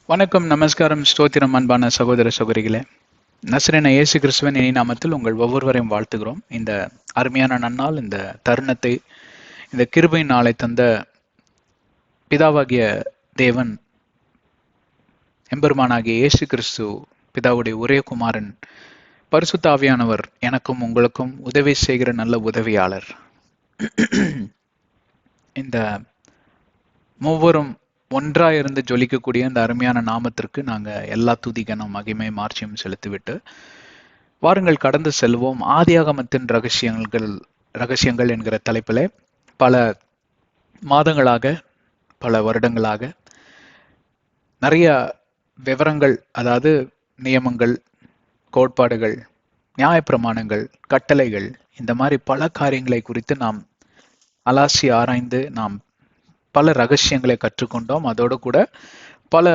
வணக்கம், நமஸ்காரம், ஸ்தோத்திரம். அன்பான சகோதர சகோதரிகளே, நசரேன இயேசு கிறிஸ்துவின் இனி நாமத்தில் உங்கள் ஒவ்வொருவரையும் வாழ்த்துகிறோம். இந்த அருமையான நன்னாள், இந்த தருணத்தை, இந்த கிருபையின் நாளை தந்த பிதாவாகிய தேவன், எம்பெருமானாகிய இயேசு கிறிஸ்து, பிதாவுடைய ஒரே குமாரன், பரிசுத்த ஆவியானவர் எனக்கும் உங்களுக்கும் உதவி செய்கிற நல்ல உதவியாளர். இந்த மூவரும் ஒன்றாயிருந்து ஜொலிக்கக்கூடிய இந்த அருமையான நாமத்திற்கு நாங்க எல்லா துதிகனும் மகிமை மார்ச்சியும் செலுத்திவிட்டு வாருங்கள் கடந்து செல்வோம். ஆதியாகமத்தின் ரகசியங்கள் என்கிற தலைப்பிலே பல மாதங்களாக, பல வருடங்களாக நிறைய விவரங்கள், அதாவது நியமங்கள், கோட்பாடுகள், நியாயப்பிரமாணங்கள், கட்டளைகள், இந்த மாதிரி பல காரியங்களை குறித்து நாம் அலாசி ஆராய்ந்து நாம் பல ரகசியங்களை கற்றுக்கொண்டோம். அதோடு கூட பல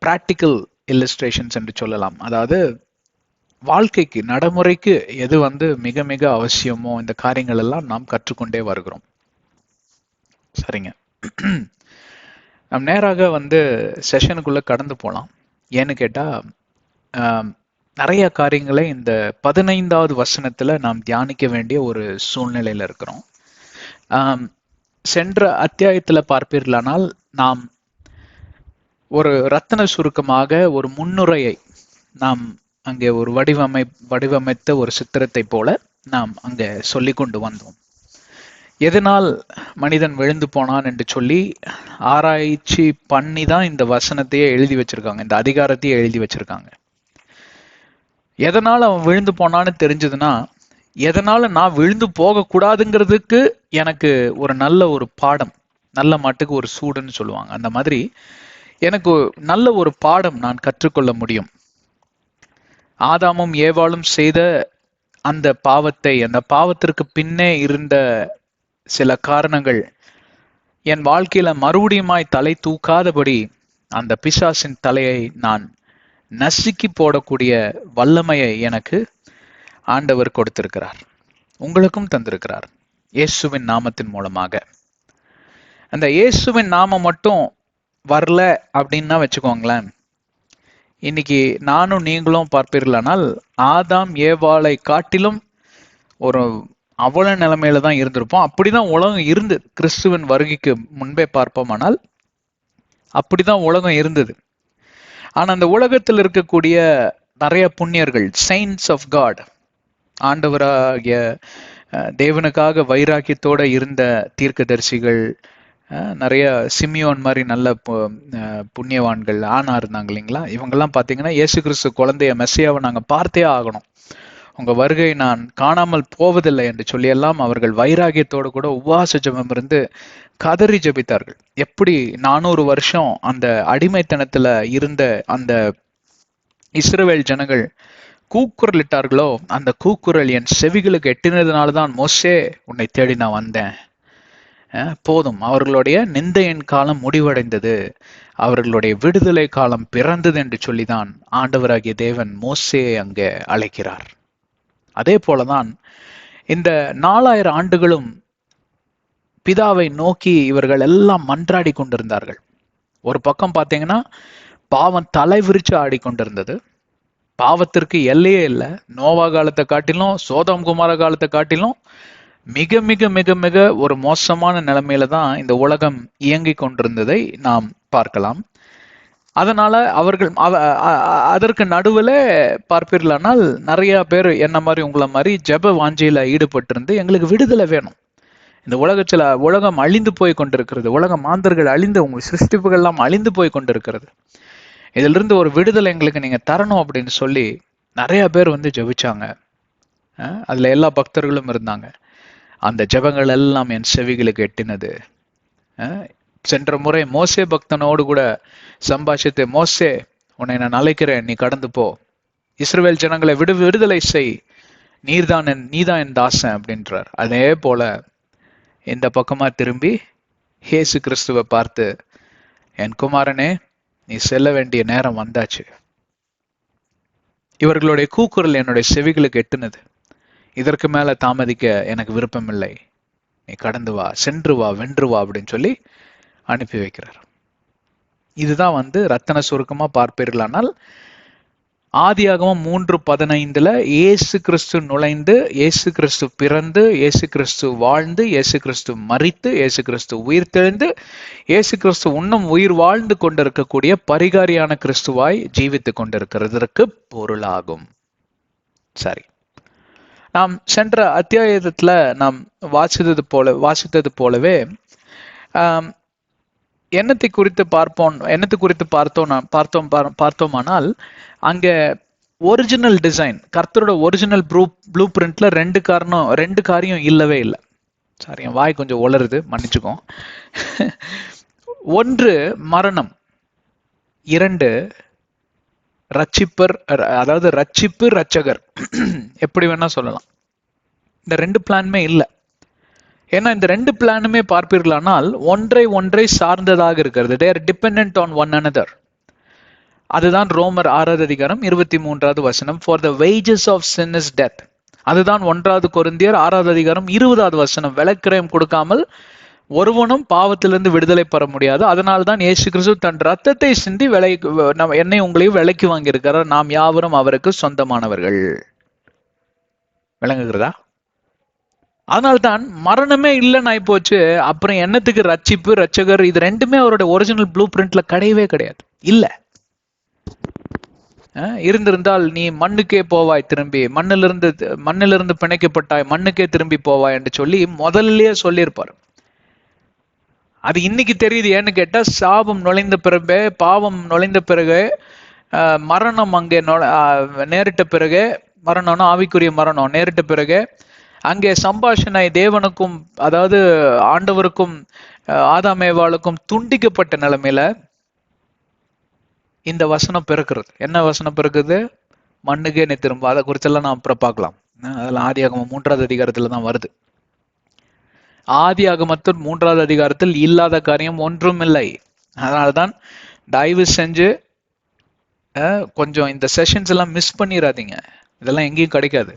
பிராக்டிக்கல் இல்லஸ்ட்ரேஷன்ஸ் என்று சொல்லலாம். அதாவது வாழ்க்கைக்கு, நடைமுறைக்கு எது மிக மிக அவசியமோ இந்த காரியங்கள் எல்லாம் நாம் கற்றுக்கொண்டே வருகிறோம். சரிங்க, நம் நேராக செஷனுக்குள்ள கடந்து போகலாம். ஏன்னு கேட்டா நிறைய காரியங்களை இந்த 15வது வசனத்துல நாம் தியானிக்க வேண்டிய ஒரு சூழ்நிலையில இருக்கிறோம். சென்ற அத்தியாயத்துல பார்ப்பீர்களானால் நாம் ஒரு ரத்தின சுருக்கமாக ஒரு முன்னுரையை நாம் அங்கே ஒரு வடிவமைத்த ஒரு சித்திரத்தை போல நாம் அங்கே சொல்லி கொண்டு வந்தோம். எதனால் மனிதன் விழுந்து போனான் என்று சொல்லி ஆராய்ச்சி பண்ணி தான் இந்த வசனத்தையே எழுதி வச்சிருக்காங்க, இந்த அதிகாரத்தையே எழுதி வச்சிருக்காங்க. எதனால் அவன் விழுந்து போனான்னு தெரிஞ்சதுன்னா, எதனால நான் விழுந்து போக கூடாதுங்கிறதுக்கு எனக்கு ஒரு நல்ல ஒரு பாடம், நல்ல மாட்டுக்கு ஒரு சூடுன்னு சொல்லுவாங்க, அந்த மாதிரி எனக்கு நல்ல ஒரு பாடம் நான் கற்றுக்கொள்ள முடியும். ஆதாமும் ஏவாளும் செய்த அந்த பாவத்தை, அந்த பாவத்திற்கு பின்னே இருந்த சில காரணங்கள் என் வாழ்க்கையில மறுபடியுமாய் தலை தூக்காதபடி அந்த பிசாசின் தலையை நான் நசுக்கி போடக்கூடிய வல்லமையை எனக்கு ஆண்டவர் கொடுத்திருக்கிறார், உங்களுக்கும் தந்திருக்கிறார் இயேசுவின் நாமத்தின் மூலமாக. அந்த இயேசுவின் நாமம் மட்டும் வரல அப்படின்னா வச்சுக்கோங்களேன், இன்னைக்கு நானும் நீங்களும் பார்ப்பீர்களானால் ஆதாம் ஏவாளை காட்டிலும் ஒரு அவல நிலைமையில தான் இருந்திருப்போம். அப்படிதான் உலகம் இருந்தது. கிறிஸ்துவின் வருகைக்கு முன்பே பார்ப்போமானால் அப்படிதான் உலகம் இருந்தது. ஆனா அந்த உலகத்தில் இருக்கக்கூடிய நிறைய புண்ணியர்கள், செயின்ட்ஸ் ஆஃப் காட், ஆண்டவராகிய தேவனுக்காக வைராக்கியத்தோட இருந்த தீர்க்கதரிசிகள், நிறைய சிமியோன் மாதிரி நல்ல புண்ணியவான்கள் ஆனா இருந்தாங்க இல்லைங்களா. இவங்கெல்லாம் பார்த்தீங்கன்னா இயேசு கிறிஸ்து குழந்தைய மெஸ்ஸியாவை நாங்கள் பார்த்தே ஆகணும், உங்க வருகை நான் காணாமல் போவதில்லை என்று சொல்லியெல்லாம் அவர்கள் வைராகியத்தோடு கூட உபவாச ஜெபம் இருந்து கதறி ஜெபித்தார்கள். எப்படி 400 வருஷம் அந்த அடிமைத்தனத்துல இருந்த அந்த இஸ்ரவேல் ஜனங்கள் கூக்குரலிட்டார்களோ, அந்த கூக்குரல் என் செவிகளுக்கு எட்டினதுனால்தான் மோசே உன்னை தேடி நான் வந்தேன், போதும், அவர்களுடைய நிந்தையின் காலம் முடிவடைந்தது, அவர்களுடைய விடுதலை காலம் பிறந்தது என்று சொல்லிதான் ஆண்டவராகிய தேவன் மோசேயை அங்கே அழைக்கிறார். அதே போலதான் இந்த 4000 ஆண்டுகளும் பிதாவை நோக்கி இவர்கள் எல்லாம் மன்றாடி கொண்டிருந்தார்கள். ஒரு பக்கம் பார்த்தீங்கன்னா பாவம் தலை விரிச்சு ஆடிக்கொண்டிருந்தது, பாவத்திற்கு எல்லையே இல்லை. நோவா காலத்தை காட்டிலும், சோதம் குமார காலத்தை காட்டிலும் மிக மிக மிக மிக ஒரு மோசமான நிலைமையில தான் இந்த உலகம் இயங்கி கொண்டிருந்ததை நாம் பார்க்கலாம். அதனால அவர்கள் அதற்கு நடுவில் பார்ப்பீர்களானால் நிறைய பேர் என்ன மாதிரி உங்களை மாதிரி ஜெப வாஞ்சையில ஈடுபட்டிருந்து எங்களுக்கு விடுதலை வேணும், இந்த உலகம் அழிந்து போய் கொண்டிருக்கிறது, உலக மாந்தர்கள் அழிந்து, உங்கள் சிருஷ்டிப்புகள் எல்லாம் அழிந்து போய் கொண்டிருக்கிறது, இதுல இருந்து ஒரு விடுதலை எங்களுக்கு நீங்க தரணும் அப்படின்னு சொல்லி நிறைய பேர் ஜெபிச்சாங்க. அதுல எல்லா பக்தர்களும் இருந்தாங்க. அந்த ஜெபங்கள் எல்லாம் என் செவிகளுக்கு எட்டினது. சென்ற முறை மோசே பக்தனோடு கூட சம்பாஷித்து, மோசே உன்னை நான் அழைக்கிறேன், நீ கடந்து போ, இஸ்ரவேல் ஜனங்களை விடுதலை செய், நீதான் என் தாசன் அப்படின்றார். அதே போல இந்த பக்கமா திரும்பி இயேசு கிறிஸ்துவை பார்த்து, என் குமாரனே நீ செல்ல வேண்டிய நேரம் வந்தாச்சு, இவர்களுடைய கூக்குரல் என்னுடைய செவிகளுக்கு எட்டுனது, இதற்கு மேல தாமதிக்க எனக்கு விருப்பம் இல்லை, நீ கடந்து வா, சென்று வா, வென்று வா அப்படின்னு சொல்லி அனுப்பி வைக்கிறார். இதுதான் ரத்தன சுருக்கமா பார்ப்பீர்களானால் ஆதியாகமம் 3:15 இயேசு கிறிஸ்து நுழைந்து, இயேசு கிறிஸ்து பிறந்து, இயேசு கிறிஸ்து வாழ்ந்து, இயேசு கிறிஸ்து மரித்து, இயேசு கிறிஸ்து உயிர்த்தெழுந்து, இயேசு கிறிஸ்து இன்னும் உயிர் வாழ்ந்து கொண்டிருக்கக்கூடிய பரிகாரியான கிறிஸ்துவாய் ஜீவித்துக் கொண்டிருக்கிறதற்கு பொருளாகும். சரி, நாம் சென்ற அத்தியாயத்துல நாம் வாசித்தது போலவே எண்ணத்தை குறித்து பார்த்தோமானால் அங்க ஒரிஜினல் டிசைன், கர்த்தரோட ஒரிஜினல் ப்ளூ பிரிண்ட்ல ரெண்டு காரியம் இல்லவே இல்லை. சாரி, என் வாய் கொஞ்சம் உளருது, மன்னிச்சுக்கோ. ஒன்று மரணம், இரண்டு ரட்சிப்பர், அதாவது ரட்சிப்பு ரட்சகர், எப்படி வேணா சொல்லலாம். இந்த ரெண்டு பிளானுமே இல்லை. ஏன்னா இந்த ரெண்டு பிளானுமே பார்ப்பீர்களானால் ஒன்றை சார்ந்ததாக இருக்கிறது. they are dependent on one another. அதுதான் ரோமர் 6:23 for the wages of sin is death. அதுதான் 1 கொரிந்தியர் 6:20 விலக்கிரயம் கொடுக்காமல் ஒருவனும் பாவத்திலிருந்து விடுதலை பெற முடியாது. அதனால்தான் இயேசு கிறிஸ்து தன் ரத்தத்தை சிந்தி என்னை உங்களையும் விலைக்கு வாங்கியிருக்கிறார். நாம் யாவரும் அவருக்கு சொந்தமானவர்கள். விளங்குகிறதா? அதனால்தான் மரணமே இல்லைன்னு ஆகி போச்சு. அப்புறம் என்னத்துக்கு ரட்சிப்பு ரட்சகர்? இது ரெண்டுமே அவரோட ஒரிஜினல் ப்ளூ பிரிண்ட்ல கிடையவே கிடையாது. இல்ல, இருந்திருந்தால் நீ மண்ணுக்கே போவாய், திரும்பி மண்ணிலிருந்து பிணைக்கப்பட்டாய், மண்ணுக்கே திரும்பி போவாய் என்று சொல்லி முதல்லயே சொல்லியிருப்பார். அது இன்னைக்கு தெரியுது. ஏன்னு கேட்டா, சாபம் நுழைந்த பிறகு, பாவம் நுழைந்த பிறகு, மரணம் அங்கே நேரிட்ட பிறகு, மரணம்னா ஆவிக்குரிய மரணம் நேரிட்ட பிறகு, அங்கே சம்பாஷணை தேவனுக்கும், அதாவது ஆண்டவருக்கும் ஆதாமேவாளுக்கும் துண்டிக்கப்பட்ட நிலைமையில இந்த வசனம் பிறக்கிறது. என்ன வசனம் பிறக்குது? மண்ணுக்கே நீ திரும்ப. அதை குறிச்செல்லாம் நான் அப்புறம் பார்க்கலாம். அதெல்லாம் ஆதியாகமம் 3 தான் வருது. ஆதியாகமத்தில் 3 இல்லாத காரியம் ஒன்றும் இல்லை. அதனால்தான் தயவு செஞ்சு கொஞ்சம் இந்த செஷன்ஸ் எல்லாம் மிஸ் பண்ணிடாதீங்க. இதெல்லாம் எங்கேயும் கிடைக்காது.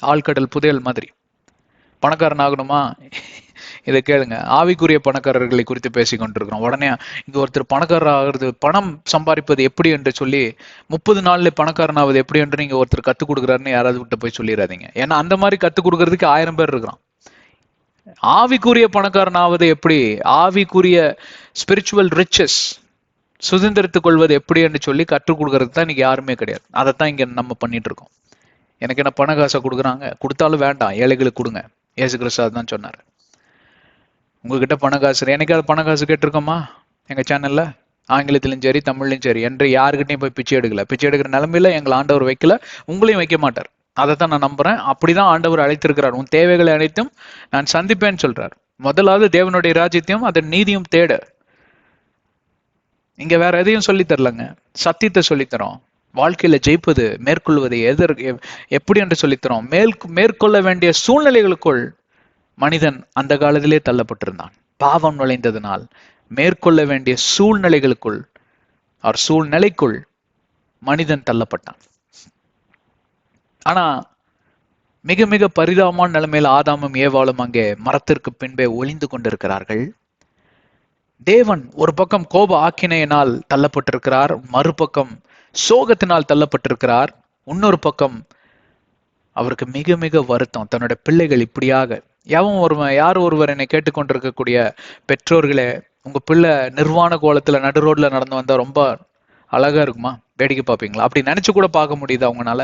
ஆழ்கடல் புதையல் மாதிரி. பணக்காரன் ஆகணுமா? இதை கேளுங்க. ஆவிக்குரிய பணக்காரர்களை குறித்து பேசி கொண்டிருக்கிறோம். உடனே இங்க ஒருத்தர் பணக்காரர் ஆகிறது, பணம் சம்பாதிப்பது எப்படி என்று சொல்லி 30 நாள்ல பணக்காரன் ஆகுது எப்படி என்று நீங்க ஒருத்தர் கத்துக் கொடுக்குறாருன்னு யாராவது விட்டு போய் சொல்லிடாதீங்க. ஏன்னா அந்த மாதிரி கத்துக் கொடுக்கறதுக்கு 1000 பேர் இருக்கிறான். ஆவிக்குரிய பணக்காரன் ஆவது எப்படி, ஆவிக்குரிய ஸ்பிரிச்சுவல் ரிச்சஸ் சுதந்திரத்துக் கொள்வது எப்படி என்று சொல்லி கற்றுக் கொடுக்கறது தான் இன்னைக்கு யாருமே கிடையாது. அதைத்தான் இங்க நம்ம பண்ணிட்டு இருக்கோம். எனக்கு என்ன பண காசை கொடுக்குறாங்க? கொடுத்தாலும் வேண்டாம், ஏழைகளுக்கு கொடுங்க. இயேசு கிறிஸ்து தான் சொன்னார். உங்ககிட்ட பண காசு, என்னைக்காவது பண காசு கேட்டிருக்கோமா? எங்க சேனல்ல ஆங்கிலத்திலும் சரி தமிழ்லையும் சரி என்று யாருக்கிட்டையும் போய் பிச்சை எடுக்கல. பிச்சை எடுக்கிற நிலைமையில எங்களை ஆண்டவர் வைக்கல, உங்களையும் வைக்க மாட்டார். அதைத்தான் நான் நம்புறேன். அப்படிதான் ஆண்டவர் அழைத்திருக்கிறார். உன் தேவைகளை அனைத்தும் நான் சந்திப்பேன்னு சொல்றார். முதலாவது தேவனுடைய ராஜ்யத்தையும் அதன் நீதியும் தேட. இங்க வேற எதையும் சொல்லி தரலங்க, சத்தியத்தை சொல்லித்தரோம். வாழ்க்கையில ஜெயிப்பது, மேற்கொள்வது எப்படி என்று சொல்லித்தரோம். மேற்கொள்ள வேண்டிய சூழ்நிலைகளுக்குள் மனிதன் அந்த காலத்திலே தள்ளப்பட்டிருந்தான். பாவம் நுழைந்ததனால் மேற்கொள்ள வேண்டிய சூழ்நிலைகளுக்குள், அவர் சூழ்நிலைக்குள் மனிதன் தள்ளப்பட்டான். ஆனா மிக மிக பரிதாபமான நிலைமையில ஆதாமும் ஏவாளும் அங்கே மரத்திற்கு பின்பே ஒளிந்து கொண்டிருக்கிறார்கள். தேவன் ஒரு பக்கம் கோப ஆக்கினையினால் தள்ளப்பட்டிருக்கிறார், மறுபக்கம் சோகத்தினால் தள்ளப்பட்டிருக்கிறார். இன்னொரு பக்கம் அவருக்கு மிக மிக வருத்தம். தன்னுடைய பிள்ளைகள் இப்படியாக, யார் ஒருவர் என்னை கேட்டுக்கொண்டிருக்கக்கூடிய பெற்றோர்களே, உங்க பிள்ளை நிர்வாண கோலத்துல நடு ரோட்ல நடந்து வந்தா ரொம்ப அழகா இருக்குமா? வேடிக்கை பார்ப்பீங்களா? அப்படி நினைச்சு கூட பார்க்க முடியுது அவங்களால?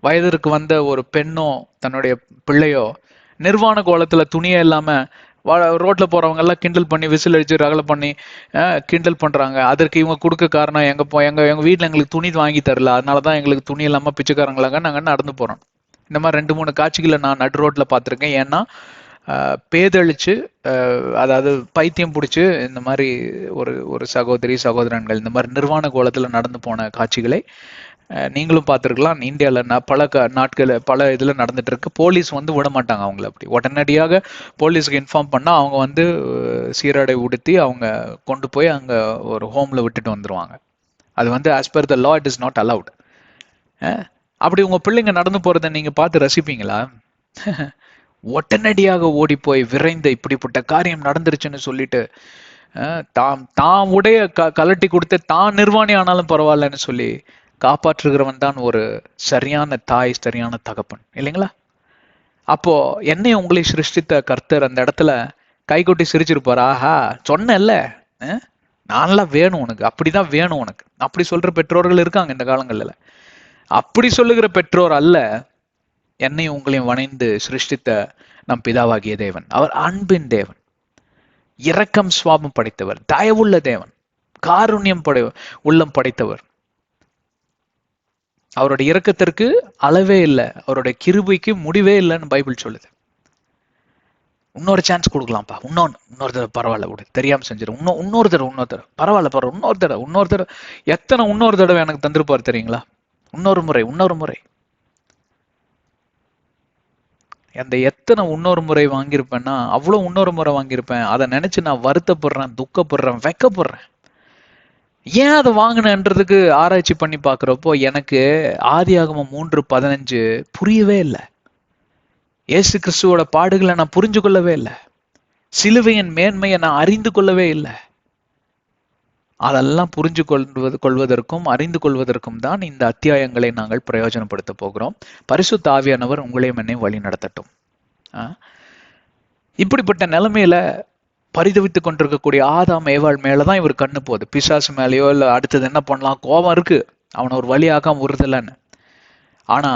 வயதிற்கு வந்த ஒரு பெண்ணோ தன்னுடைய பிள்ளையோ நிர்வாண கோலத்துல துணியே இல்லாம ரோட்ல போறவங்க எல்லாம் கிண்டல் பண்ணி விசில் அடிச்சு ரகலை பண்ணி கிண்டல் பண்றாங்க. அதற்கு இவங்க கொடுக்க காரணம், எங்க வீட்டுல எங்களுக்கு துணி வாங்கி தரல, அதனாலதான் எங்களுக்கு துணி இல்லாம பிச்சைக்காரங்களாங்க நாங்க நடந்து போறோம். இந்த மாதிரி 2-3 காட்சிகளை நான் நடு ரோட்ல பார்த்திருக்கேன். ஏன்னா பேதழிச்சு, அதாவது பைத்தியம் பிடிச்சு இந்த மாதிரி ஒரு சகோதரன்கள் இந்த மாதிரி நிர்வாண கோலத்துல நடந்து போன காட்சிகளை நீங்களும் பார்த்துருக்கலாம். இந்தியாவில் பல இதுல நடந்துட்டு இருக்கு. போலீஸ் விட மாட்டாங்க அவங்கள. அப்படி உடனடியாக போலீஸுக்கு இன்ஃபார்ம் பண்ணா அவங்க சீராடை உடுத்தி அவங்க கொண்டு போய் அங்க ஒரு ஹோம்ல விட்டுட்டு வந்துருவாங்க. அது as per the law it is not allowed. அப்படி உங்க பிள்ளைங்க நடந்து போறதை நீங்க பார்த்து ரசிப்பீங்களா? உடனடியாக ஓடி போய் விரைந்து இப்படிப்பட்ட காரியம் நடந்துருச்சுன்னு சொல்லிட்டு தாம் உடைய கலட்டி கொடுத்து தான் நிர்வாணி ஆனாலும் பரவாயில்லன்னு சொல்லி காப்பாற்றுகிறவன் தான் ஒரு சரியான தாய், சரியான தகப்பன் இல்லைங்களா? அப்போ என்னை உங்களை சிருஷ்டித்த கர்த்தர் அந்த இடத்துல கைகொட்டி சிரிச்சிருப்பார். ஆஹா, சொன்னேன்ல, நான்லாம் வேணும் உனக்கு, அப்படிதான் வேணும் உனக்கு. அப்படி சொல்ற பெற்றோர்கள் இருக்காங்க இந்த காலங்கள்ல. அப்படி சொல்லுகிற பெற்றோர் அல்ல என்னையும் உங்களையும் வணைந்து சிருஷ்டித்த நம் பிதாவாகிய தேவன். அவர் அன்பின் தேவன், இரக்கம் சுவாபம் படைத்தவர், தயவுள்ள தேவன், காருண்யம் உள்ளம் படைத்தவர். அவருடைய இரக்கத்திற்கு அளவே இல்லை, அவருடைய கிருபைக்கு முடிவே இல்லைன்னு பைபிள் சொல்லுது. இன்னொரு சான்ஸ் கொடுக்கலாம்ப்பா, இன்னொரு தடவை பரவாயில்ல விடு, தெரியாம செஞ்சிடும், இன்னொரு தடவை பரவாயில்ல இன்னொரு தடவை எத்தனை இன்னொரு தடவை எனக்கு தந்திருப்பார் தெரியுங்களா? இன்னொரு முறை அந்த எத்தனை இன்னொரு முறை வாங்கியிருப்பேன்னா அவ்வளோ இன்னொரு முறை வாங்கியிருப்பேன். அதை நினைச்சு நான் வருத்தப்படுறேன், துக்கப்படுறேன், வெக்கப்படுறேன். ஏன் அதை வாங்கினன்றதுக்கு ஆராய்ச்சி பண்ணி பார்க்குறப்போ எனக்கு ஆதியாகமம் 3:15 புரியவே இல்லை. இயேசு கிறிஸ்துவோட பாடுகளை நான் புரிஞ்சு கொள்ளவே இல்லை. சிலுவையின் மேன்மையை நான் அறிந்து கொள்ளவே இல்லை. அதெல்லாம் புரிஞ்சு கொள்வதற்கும் அறிந்து கொள்வதற்கும் தான் இந்த அத்தியாயங்களை நாங்கள் பிரயோஜனப்படுத்த போகிறோம். பரிசுத்த ஆவியானவர் உங்களையும் என்னை வழி நடத்தட்டும். இப்படிப்பட்ட நிலைமையில பரிதவித்துக் கொண்டிருக்கக்கூடிய ஆதாம் ஏவாள் மேலதான் இவர் கண்ணு போகுது. பிசாசு மேலேயோ இல்லை அடுத்தது என்ன பண்ணலாம், கோபம் இருக்கு, அவனை ஒரு வழியாக்காம விடுதலன்னு. ஆனா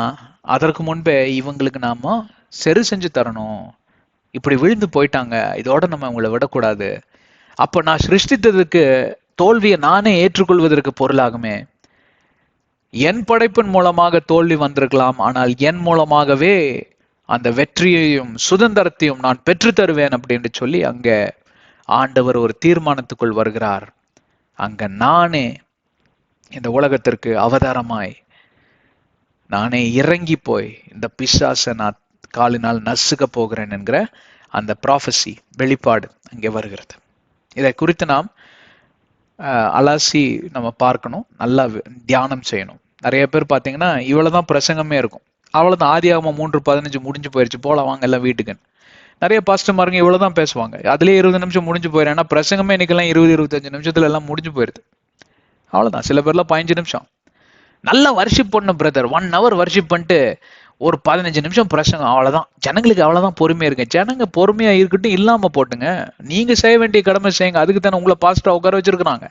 அதற்கு முன்பே இவங்களுக்கு நாம சரி செஞ்சு தரணும். இப்படி விழுந்து போயிட்டாங்க, இதோட நம்ம அவங்கள விடக்கூடாது. அப்ப நான் சிருஷ்டித்ததுக்கு தோல்வியை நானே ஏற்றுக்கொள்வதற்கு பொருளாகுமே. என் படைப்பின் மூலமாக தோல்வி வந்திருக்கலாம், ஆனால் என் மூலமாகவே அந்த வெற்றியையும் சுதந்திரத்தையும் நான் பெற்று தருவேன் அப்படின்னு சொல்லி அங்க ஆண்டவர் ஒரு தீர்மானத்துக்குள் வருகிறார். அங்க நானே இந்த உலகத்திற்கு அவதாரமாய் நானே இறங்கி போய் இந்த பிசாசை நான் காலினால் நசுக்க போகிறேன் என்கிற அந்த ப்ராஃபஸி, வெளிப்பாடு அங்கே வருகிறது. இதை குறித்து நாம் அலாசி நம்ம பார்க்கணும், நல்லா தியானம் செய்யணும். நிறைய பேர் பார்த்தீங்கன்னா இவ்வளவுதான் பிரசங்கமே இருக்கும், அவ்வளவுதான் ஆதியாகமம் 3:15 முடிஞ்சு போயிடுச்சு, போல வாங்க எல்லாம் வீட்டுக்குன்னு. நிறைய பாஸ்டர்மாருங்க இவ்வளவுதான் பேசுவாங்க, அதுலயே 20 நிமிஷம் முடிஞ்சு போயிடும். ஏன்னா பிரசங்கமே இன்னைக்கெல்லாம் 20-25 நிமிஷத்துல எல்லாம் முடிஞ்சு போயிருது. அவ்வளவுதான். சில பேர்லாம் 15 நிமிஷம் நல்லா வர்ஷிப் பண்ண பிரதர், 1 hour வர்ஷிப் பண்ணிட்டு ஒரு 15 நிமிஷம் பிரசங்கம், அவ்வளவுதான். ஜனங்களுக்கு அவ்வளவுதான் பொறுமையா இருக்கு. ஜனங்க பொறுமையா இருக்கட்டும், இல்லாம போட்டுங்க, நீங்க செய்ய வேண்டிய கடமை செய்யுங்க. அதுக்கு தானே உங்களை பாஸ்டரா உட்கார வச்சிருக்காங்க,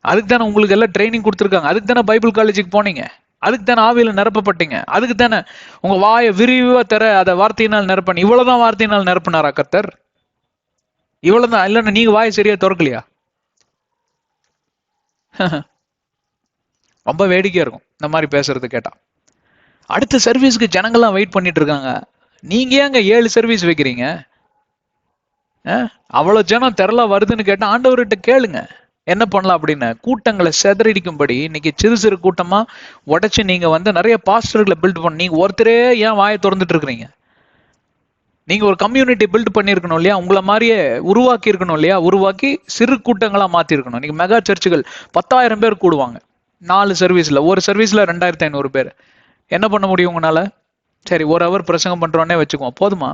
அதுக்கு தானே உங்களுக்கு எல்லாம் ட்ரைனிங் கொடுத்துருக்காங்க, அதுக்கு தானே பைபிள் காலேஜுக்கு போனீங்க, அதுக்கு தானே ஆவியில நிரப்பப்பட்டீங்க, அதுக்கு தானே உங்க வாயை விரிவா தர அதை வார்த்தையினால் நிரப்பணும். இவ்வளவுதான் வார்த்தையினால் நிரப்பினாரா கர்த்தர்? இவ்வளவுதான். இல்லைன்னா நீங்க வாயை சரியா திறக்கலையா? ரொம்ப வேடிக்கையா இருக்கும் இந்த மாதிரி பேசுறது கேட்டா. அடுத்த சர்வீஸ்க்கு ஜனங்கள்லாம் வெயிட் பண்ணிட்டு இருக்காங்க, நீங்க ஏங்க 7 சர்வீஸ் வைக்கிறீங்க? அவ்வளவு ஜனம் திரளா வருதுன்னு கேட்டா ஆண்டவர்கிட்ட கேளுங்க என்ன பண்ணலாம் அப்படின்னு. கூட்டங்களை செதறடிக்கும்படி இன்னைக்கு சிறு சிறு கூட்டமா உடைச்சு நீங்க நிறைய பாஸ்டர்களை பில்ட் பண்ண, நீங்க ஒருத்தரே ஏன் வாயை திறந்துட்டு இருக்கிறீங்க? நீங்க ஒரு கம்யூனிட்டி பில்ட் பண்ணிருக்கணும் இல்லையா? உங்களை மாதிரியே உருவாக்கி இருக்கணும் இல்லையா? உருவாக்கி சிறு கூட்டங்களா மாத்தி இருக்கணும். நீங்க மெகா சர்ச்சுகள் 10,000 பேர் கூடுவாங்க 4 சர்வீஸ்ல, ஒரு சர்வீஸ்ல 2,500 பேர். என்ன பண்ண முடியும் உங்களால? சரி, 1 hour பிரசங்கம் பண்றோன்னே வச்சுக்குவோம், போதுமா?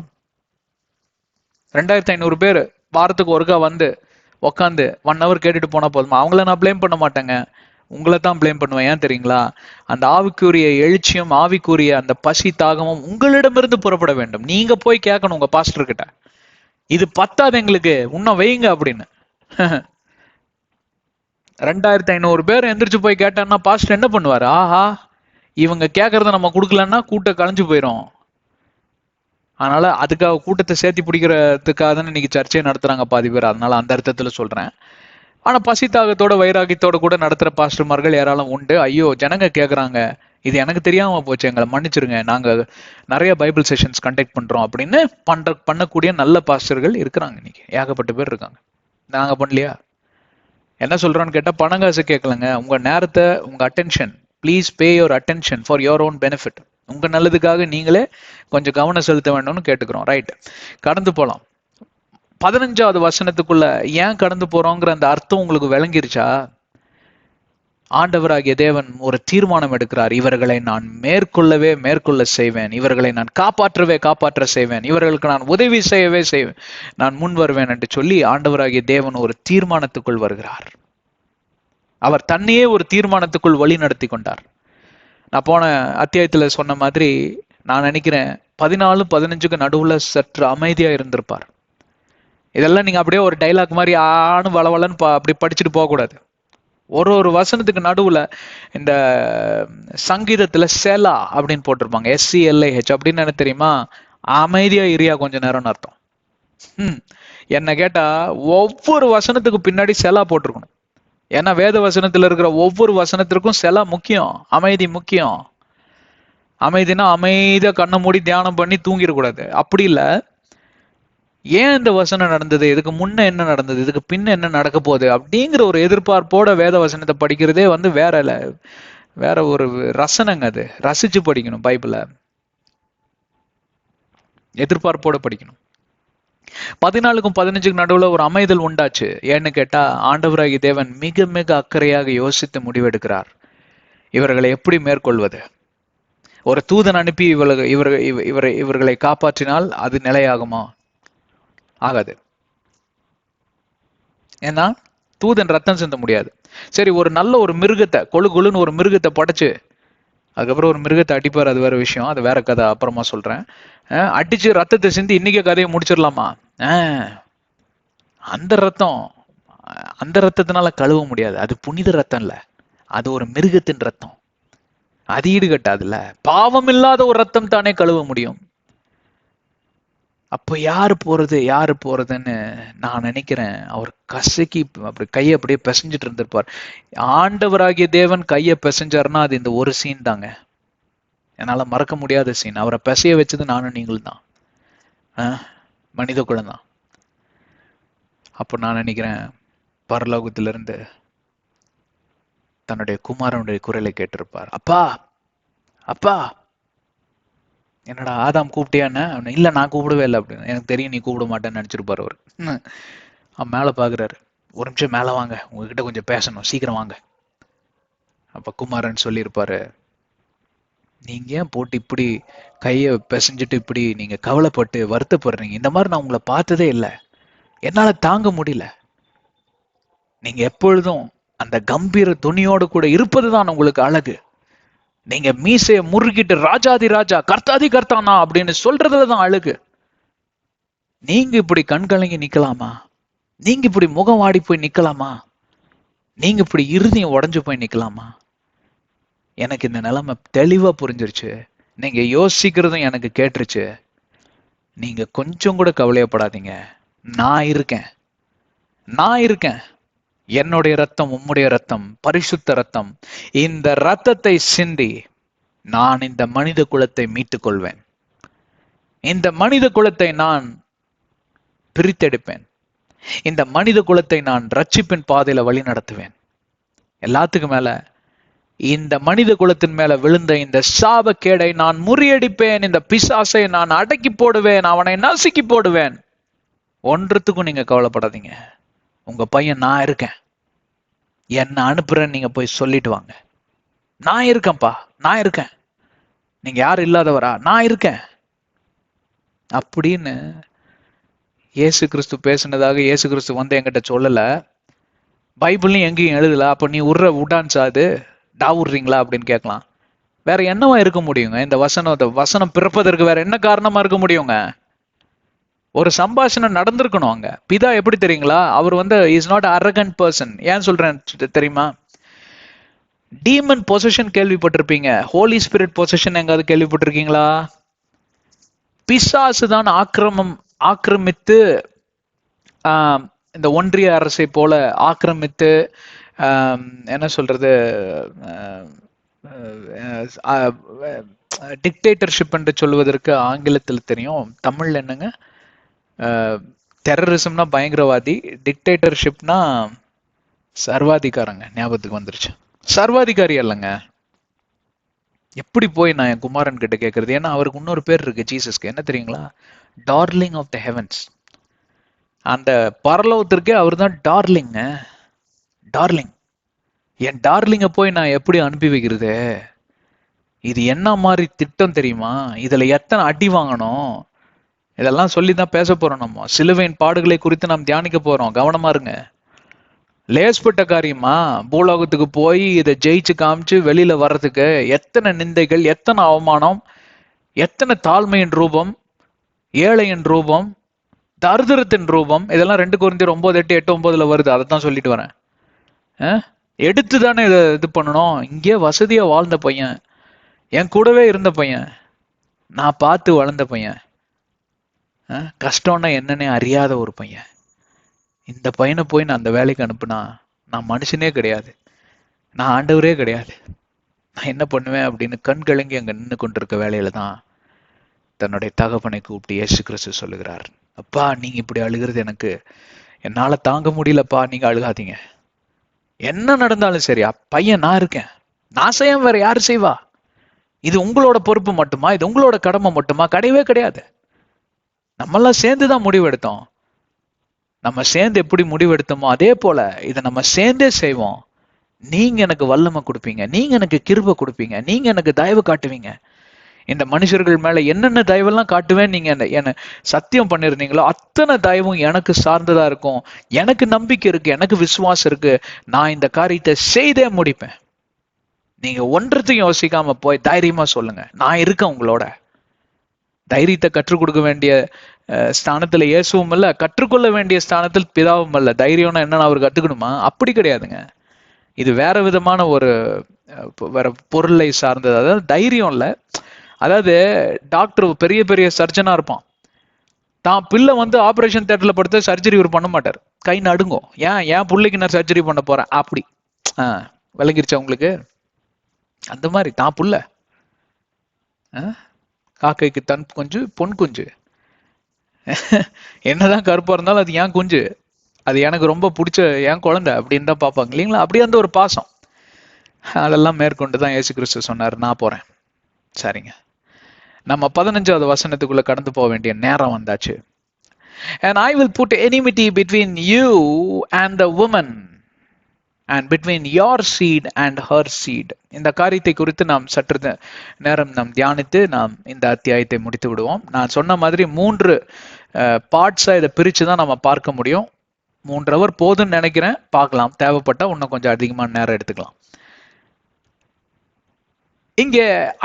2,500 பேர் வாரத்துக்கு ஒருக்கா உக்காந்து 1 hour கேட்டுட்டு போனா போதுமா? அவங்கள நான் பிளேம் பண்ண மாட்டேங்க, உங்களை தான் பிளேம் பண்ணுவேன். ஏன் தெரியுங்களா? அந்த ஆவிக்குரிய எழுச்சியும் ஆவிக்குரிய அந்த பசி தாகமும் உங்களிடமிருந்து புறப்பட வேண்டும். நீங்க போய் கேட்கணும் உங்க பாஸ்டர் கிட்ட, இது பத்தாது எங்களுக்கு, இன்னும் வைங்க அப்படின்னு. 2,500 பேர் எந்திரிச்சு போய் கேட்டான்னா பாஸ்டர் என்ன பண்ணுவாரு? ஆஹா, இவங்க கேட்கறத நம்ம கொடுக்கலன்னா கூட்டம் கலைஞ்சு போயிடும். அதனால அதுக்காக கூட்டத்தை சேர்த்தி பிடிக்கிறதுக்காக தானே இன்னைக்கு சர்ச்சையை நடத்துறாங்க பாதி பேர். அதனால அந்த அர்த்தத்துல சொல்றேன். ஆனா பசி தாகத்தோட வைராகியத்தோட கூட நடத்துற பாஸ்டர்மார்கள் ஏராளம் உண்டு. ஐயோ ஜனங்க கேட்கறாங்க, இது எனக்கு தெரியாம போச்சு, எங்களை மன்னிச்சிருங்க, நாங்க நிறைய பைபிள் செஷன்ஸ் கண்டக்ட் பண்றோம் அப்படின்னு பண்ணக்கூடிய நல்ல பாஸ்டர்கள் இருக்கிறாங்க. இன்னைக்கு ஏகப்பட்ட பேர் இருக்காங்க. நாங்க பண்ணலையா? என்ன சொல்றான்னு கேட்டா, பணம் காசு கேட்கலங்க, உங்க நேரத்தை, உங்க attention, please pay your attention for your own benefit. உங்க நல்லதுக்காக நீங்களே கொஞ்சம் கவனம் செலுத்த வேண்டும்னு கேட்டுக்கிறோம். ரைட், கடந்து போலாம். 15வது வசனத்துக்குள்ள ஏன் கடந்து போறோங்கிற அந்த அர்த்தம் உங்களுக்கு விளங்கிருச்சா? ஆண்டவராகிய தேவன் ஒரு தீர்மானம் எடுக்கிறார். இவர்களை நான் மேற்கொள்ள செய்வேன், இவர்களை நான் காப்பாற்ற செய்வேன், இவர்களுக்கு நான் உதவி செய்வேன், நான் முன் வருவேன் என்று சொல்லி ஆண்டவராகிய தேவன் ஒரு தீர்மானத்துக்குள் வருகிறார். அவர் தன்னையே ஒரு தீர்மானத்துக்குள் வழி நடத்தி கொண்டார். நான் போன அத்தியாயத்துல சொன்ன மாதிரி நான் நினைக்கிறேன் 14-15க்கு நடுவுல சற்று அமைதியா இருந்திருப்பார். இதெல்லாம் நீங்க அப்படியே ஒரு டைலாக் மாதிரி வளவலன்னு அப்படி படிச்சுட்டு போக கூடாது. ஒரு வசனத்துக்கு நடுவுல இந்த சங்கீதத்துல செலா அப்படின்னு போட்டிருப்பாங்க, SCLAH அப்படின்னு என்ன தெரியுமா? அமைதியா இரியா கொஞ்ச நேரம்னு அர்த்தம். என்ன கேட்டா ஒவ்வொரு வசனத்துக்கு பின்னாடி செலா போட்டிருக்கணும். ஏன்னா வேத வசனத்துல இருக்கிற ஒவ்வொரு வசனத்திற்கும் செலா முக்கியம், அமைதி முக்கியம். அமைதினா அமைதியா கண்ணை மூடி தியானம் பண்ணி தூங்கிடக்கூடாது, அப்படி இல்லை. ஏன் இந்த வசனம் நடந்தது, இதுக்கு முன்ன என்ன நடந்தது, இதுக்கு பின்ன என்ன நடக்க போகுது அப்படிங்கிற ஒரு எதிர்பார்ப்போட வேத வசனத்தை படிக்கிறதே வேற ஒரு ரசனங்க. அது ரசிச்சு படிக்கணும். பைபிளை எதிர்பார்ப்போட படிக்கணும். 14க்கும் 15க்கு நடுவுல ஒரு அமைதல் உண்டாச்சு. ஏன்னு கேட்டா ஆண்டவராகிய தேவன் மிக மிக அக்கறையாக யோசித்து முடிவெடுக்கிறார். இவர்களை எப்படி மேற்கொள்வது? ஒரு தூதன் அனுப்பி இவர்களை காப்பாற்றினால் அது நிலையாகுமா? ஆகாது. ஏன்னா தூதன் ரத்தம் சிந்த முடியாது. சரி, ஒரு நல்ல ஒரு மிருகத்தை கொழுன்னு ஒரு மிருகத்தை படைச்சு அதுக்கப்புறம் ஒரு மிருகத்தை அடிப்பார், அது வேற விஷயம், அது வேற கதை, அப்புறமா சொல்றேன். அடிச்சு ரத்தத்தை சிந்தி இன்னைக்கே கதையை முடிச்சிடலாமா? அந்த ரத்தத்தினால கழுவ முடியாது. அது புனித ரத்தம் இல்ல, அது ஒரு மிருகத்தின் ரத்தம். அது ஈடுகட்டாதுல்ல. பாவம் இல்லாத ஒரு ரத்தம் தானே கழுவ முடியும். அப்ப யாரு போறதுன்னு நான் நினைக்கிறேன். அவர் கசக்கி அப்படி கையை அப்படியே பிசைஞ்சிட்டு இருந்திருப்பார். ஆண்டவராகிய தேவன் கையை பிசைஞ்சாருன்னா அது இந்த ஒரு சீன் தாங்க, என்னால மறக்க முடியாத சீன். அவரை பிசைய வச்சது நானும் நீங்களும் தான், மனித குலம் தான். அப்ப நான் நினைக்கிறேன் பரலோகத்திலிருந்து தன்னுடைய குமாரனுடைய குரலை கேட்டிருப்பார். அப்பா அப்பா, என்னடா ஆதாம் கூப்பிட்டியான்னு? இல்ல நான் கூப்பிடவே இல்லை அப்படின்னு. எனக்கு தெரியும் நீ கூப்பிட மாட்டேன்னு நினைச்சிருப்பாரு அவர். மேல பாக்குறாரு, ஒரு நிமிஷம் மேல வாங்க, உங்ககிட்ட கொஞ்சம் பேசணும், சீக்கிரம் வாங்க. அப்ப குமாரன் சொல்லியிருப்பாரு, நீங்க ஏன் போட்டு இப்படி கைய பிசைஞ்சிட்டு இப்படி நீங்க கவலைப்பட்டு வருத்தப்படுறீங்க? இந்த மாதிரி நான் உங்களை பார்த்ததே இல்லை, என்னால தாங்க முடியல. நீங்க எப்பொழுதும் அந்த கம்பீர துணியோடு கூட இருப்பதுதான் உங்களுக்கு அழகு. நீங்க மீசைய முறுக்கிட்டு ராஜாதி ராஜா கர்த்தாதி கர்த்தானா அப்படின்னு சொல்றதுலதான் அழகு. நீங்க இப்படி கண்கலங்கி நிக்கலாமா? நீங்க இப்படி முகம் வாடி போய் நிக்கலாமா? நீங்க இப்படி இருதயம் உடஞ்சு போய் நிக்கலாமா? எனக்கு இந்த நிலைமை தெளிவா புரிஞ்சிருச்சு. நீங்க யோசிக்கிறதும் எனக்கு கேட்டுருச்சு. நீங்க கொஞ்சம் கூட கவலையப்படாதீங்க, நான் இருக்கேன். என்னுடைய ரத்தம், உம்முடைய ரத்தம், பரிசுத்த ரத்தம். இந்த ரத்தத்தை சிந்தி நான் இந்த மனித குலத்தை மீட்டுக் கொள்வேன். இந்த மனித குலத்தை நான் பிரித்தெடுப்பேன். இந்த மனித குலத்தை நான் ரட்சிப்பின் பாதையில வழி நடத்துவேன். எல்லாத்துக்கும் மேல இந்த மனித குலத்தின் மேல விழுந்த இந்த சாபக்கேடை நான் முறியடிப்பேன். இந்த பிசாசை நான் அடக்கி போடுவேன், அவனை நசுக்கி போடுவேன். ஒன்றத்துக்கும் நீங்க கவலைப்படாதீங்க. உங்க பையன் நான் இருக்கேன், என்ன அனுப்புறேன்னு நீங்க போய் சொல்லிட்டு வாங்க. நான் இருக்கேன்ப்பா, நான் இருக்கேன். நீங்க யாரும் இல்லாதவரா? நான் இருக்கேன் அப்படின்னு இயேசு கிறிஸ்து பேசினதாக இயேசு கிறிஸ்து வந்து என்கிட்ட சொல்லல, பைபிள்லையும் எங்கேயும் எழுதல. அப்ப நீ உடான்ஸ் அது டாவுறீங்களா அப்படின்னு கேட்கலாம். வேற என்னவா இருக்க முடியுங்க? இந்த வசனம் பிறப்பதற்கு வேற என்ன காரணமா இருக்க முடியுங்க? ஒரு சம்பாஷணம் நடந்திருக்கணும் அங்க. பிதா எப்படி தெரியுங்களா? அவர் இஸ் நாட் அரகன்ட் பர்சன். ஏன் சொல்றேன் தெரியுமா? டீமன் பொசஷன் கேள்விப்பட்டிருப்பீங்க, ஹோலி ஸ்பிரிட் பொசஷன் எங்காவது கேள்விப்பட்டிருக்கீங்களா? பிசாசு தான் ஆக்கிரமித்து இந்த ஒன்றிய அரசை போல ஆக்கிரமித்து என்ன சொல்றது, டிக்டேட்டர்ஷிப் என்று சொல்வதற்கு ஆங்கிலத்தில் தெரியும், தமிழ் என்னங்க? டெரரிசம்னா பயங்கரவாதி, டிக்டேட்டர்ஷிப்னா சர்வாதிகாரங்க. ஞாபகத்துக்கு வந்துருச்சு. சர்வாதிகாரி அல்லங்க. எப்படி போய் நான் என் குமாரன் கிட்ட கேட்கறது? ஏன்னா அவருக்கு இன்னொரு பேர் இருக்கு ஜீசஸ்க்கு. என்ன தெரியுங்களா? Darling of the heavens. அந்த பரலோகத்திற்கே அவர் தான் டார்லிங். டார்லிங். என் டார்லிங்க போய் நான் எப்படி அனுப்பி வைக்கிறது? இது என்ன மாதிரி திட்டம் தெரியுமா? இதுல எத்தனை அடி வாங்கணும்? இதெல்லாம் சொல்லிதான் பேச போறோம். நம்ம சிலுவையின் பாடுகளை குறித்து நாம் தியானிக்க போறோம். கவனமா இருங்க. லேஸ்பட்ட காரியமா? பூலோகத்துக்கு போய் இதை ஜெயிச்சு காமிச்சு வெளியில வர்றதுக்கு எத்தனை நிந்தைகள், எத்தனை அவமானம், எத்தனை தாழ்மையின் ரூபம், ஏழையின் ரூபம், தரித்திரத்தின் ரூபம். இதெல்லாம் 2 கொரிந்தியர் 9:8-8-9 வருது. அதைத்தான் சொல்லிட்டு வரேன். எடுத்து தானே இதை இது பண்ணணும். இங்கே வசதியா வாழ்ந்த பையன், என் கூடவே இருந்த பையன், நான் பார்த்து வளர்ந்த பையன், கஷ்டம்னா என்னன்னே அறியாத ஒரு பையன். இந்த பையனை போய் நான் அந்த வேலைக்கு அனுப்புனா நான் மனுஷனே கிடையாது, நான் ஆண்டவரே கிடையாது, நான் என்ன பண்ணுவேன் அப்படின்னு கண் கலங்கி அங்க நின்று கொண்டிருக்க வேலையில தான் தன்னுடைய தகப்பனை கூப்பிட்டு இயேசு கிறிஸ்து சொல்லுகிறார், அப்பா நீங்க இப்படி அழுகிறது எனக்கு என்னால தாங்க முடியலப்பா, நீங்க அழுகாதீங்க. என்ன நடந்தாலும் சரி, பையன் நான் இருக்கேன், நான் செய்ய வேற யாரு செய்வா? இது உங்களோட பொறுப்பு மட்டுமா? இது உங்களோட கடமை மட்டுமா? கிடையவே கிடையாது. நம்மெல்லாம் சேர்ந்துதான் முடிவெடுத்தோம். நம்ம சேர்ந்து எப்படி முடிவெடுத்தோமோ அதே போல இதை நம்ம சேர்ந்தே செய்வோம். நீங்க எனக்கு வல்லமை கொடுப்பீங்க, நீங்க எனக்கு கிருபை கொடுப்பீங்க, நீங்க எனக்கு தயவு காட்டுவீங்க. இந்த மனுஷர்கள் மேல என்னென்ன தயவெல்லாம் காட்டுவேன் நீங்க என்ன சத்தியம் பண்ணிருந்தீங்களோ அத்தனை தயவும் எனக்கு சார்ந்ததா இருக்கும். எனக்கு நம்பிக்கை இருக்கு, எனக்கு விசுவாசம் இருக்கு, நான் இந்த காரியத்தை செய்தே முடிப்பேன். நீங்க ஒன்றத்தையும் யோசிக்காம போய் தைரியமா சொல்லுங்க, நான் இருக்கேன் உங்களோட. தைரியத்தை கற்றுக் கொடுக்க வேண்டிய ஸ்தானத்துல இயேசுவும் இல்ல, கற்றுக்கொள்ள வேண்டிய ஸ்தானத்தில் பிதாவும் இல்ல. தைரியம்னா என்னன்னு அவர் கத்துக்கணுமா? அப்படி கிடையாதுங்க. இது வேற விதமான ஒரு வேற பொருளை சார்ந்தது. அதாவது தைரியம் இல்ல. அதாவது டாக்டர் பெரிய பெரிய சர்ஜனா இருப்பான், தான் பிள்ளை வந்து ஆபரேஷன் தியேட்டர்ல படுத்த சர்ஜரி இவர் பண்ண மாட்டார், கை நடுங்கும். ஏன் பிள்ளைக்கு நான் சர்ஜரி பண்ண போறேன் அப்படி. விளங்கிருச்சா உங்களுக்கு? அந்த மாதிரி தான் புள்ள, காக்கைக்கு தன் குஞ்சு பொன் குஞ்சு, என்னதான் கருப்பா இருந்தாலும் அது ஏன் குஞ்சு, அது எனக்கு ரொம்ப பிடிச்ச என் குழந்தை அப்படின்னு தான் பார்ப்பாங்க இல்லைங்களா? அப்படி அந்த ஒரு பாசம். அதெல்லாம் மேற்கொண்டுதான் இயேசு கிறிஸ்து சொன்னார், நான் போறேன். சரிங்க, நம்ம 15வது வசனத்துக்குள்ள கடந்து போக வேண்டிய நேரம் வந்தாச்சு. And I will put enmity between you and the woman and between your seed and her seed. இந்த காரியத்தை குறித்து நாம் சற்று நேரம் நாம் தியானித்து நாம் இந்த அத்தியாயத்தை முடித்து விடுவோம். நான் சொன்ன மாதிரி 3 பார்ட்ஸா இதை பிரிச்சு தான் நம்ம பார்க்க முடியும். 3 hour போதும்னு நினைக்கிறேன். பார்க்கலாம், தேவைப்பட்டா இன்னும் கொஞ்சம் அதிகமான நேரம் எடுத்துக்கலாம். இங்க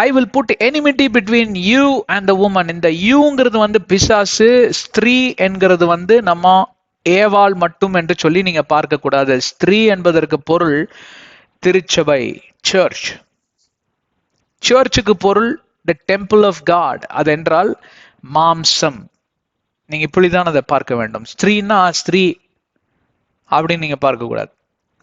I will put enmity between you and the woman. இந்த யூங்கிறது வந்து பிசாசு, ஸ்திரீ என்கிறது வந்து நம்ம ஏவாள் மட்டும் என்று சொல்லி நீங்க பார்க்க கூடாது. ஸ்திரீ என்பதற்கு பொருள் திருச்சபை, சர்ச். சர்ச்சுக்கு பொருள் த டெம்பிள் ஆஃப் காட், அது என்றால் மாம்சம். நீங்க இப்படிதான் அதை பார்க்க வேண்டும். ஸ்திரீனா ஸ்திரீ அப்படின்னு நீங்க பார்க்க கூடாது.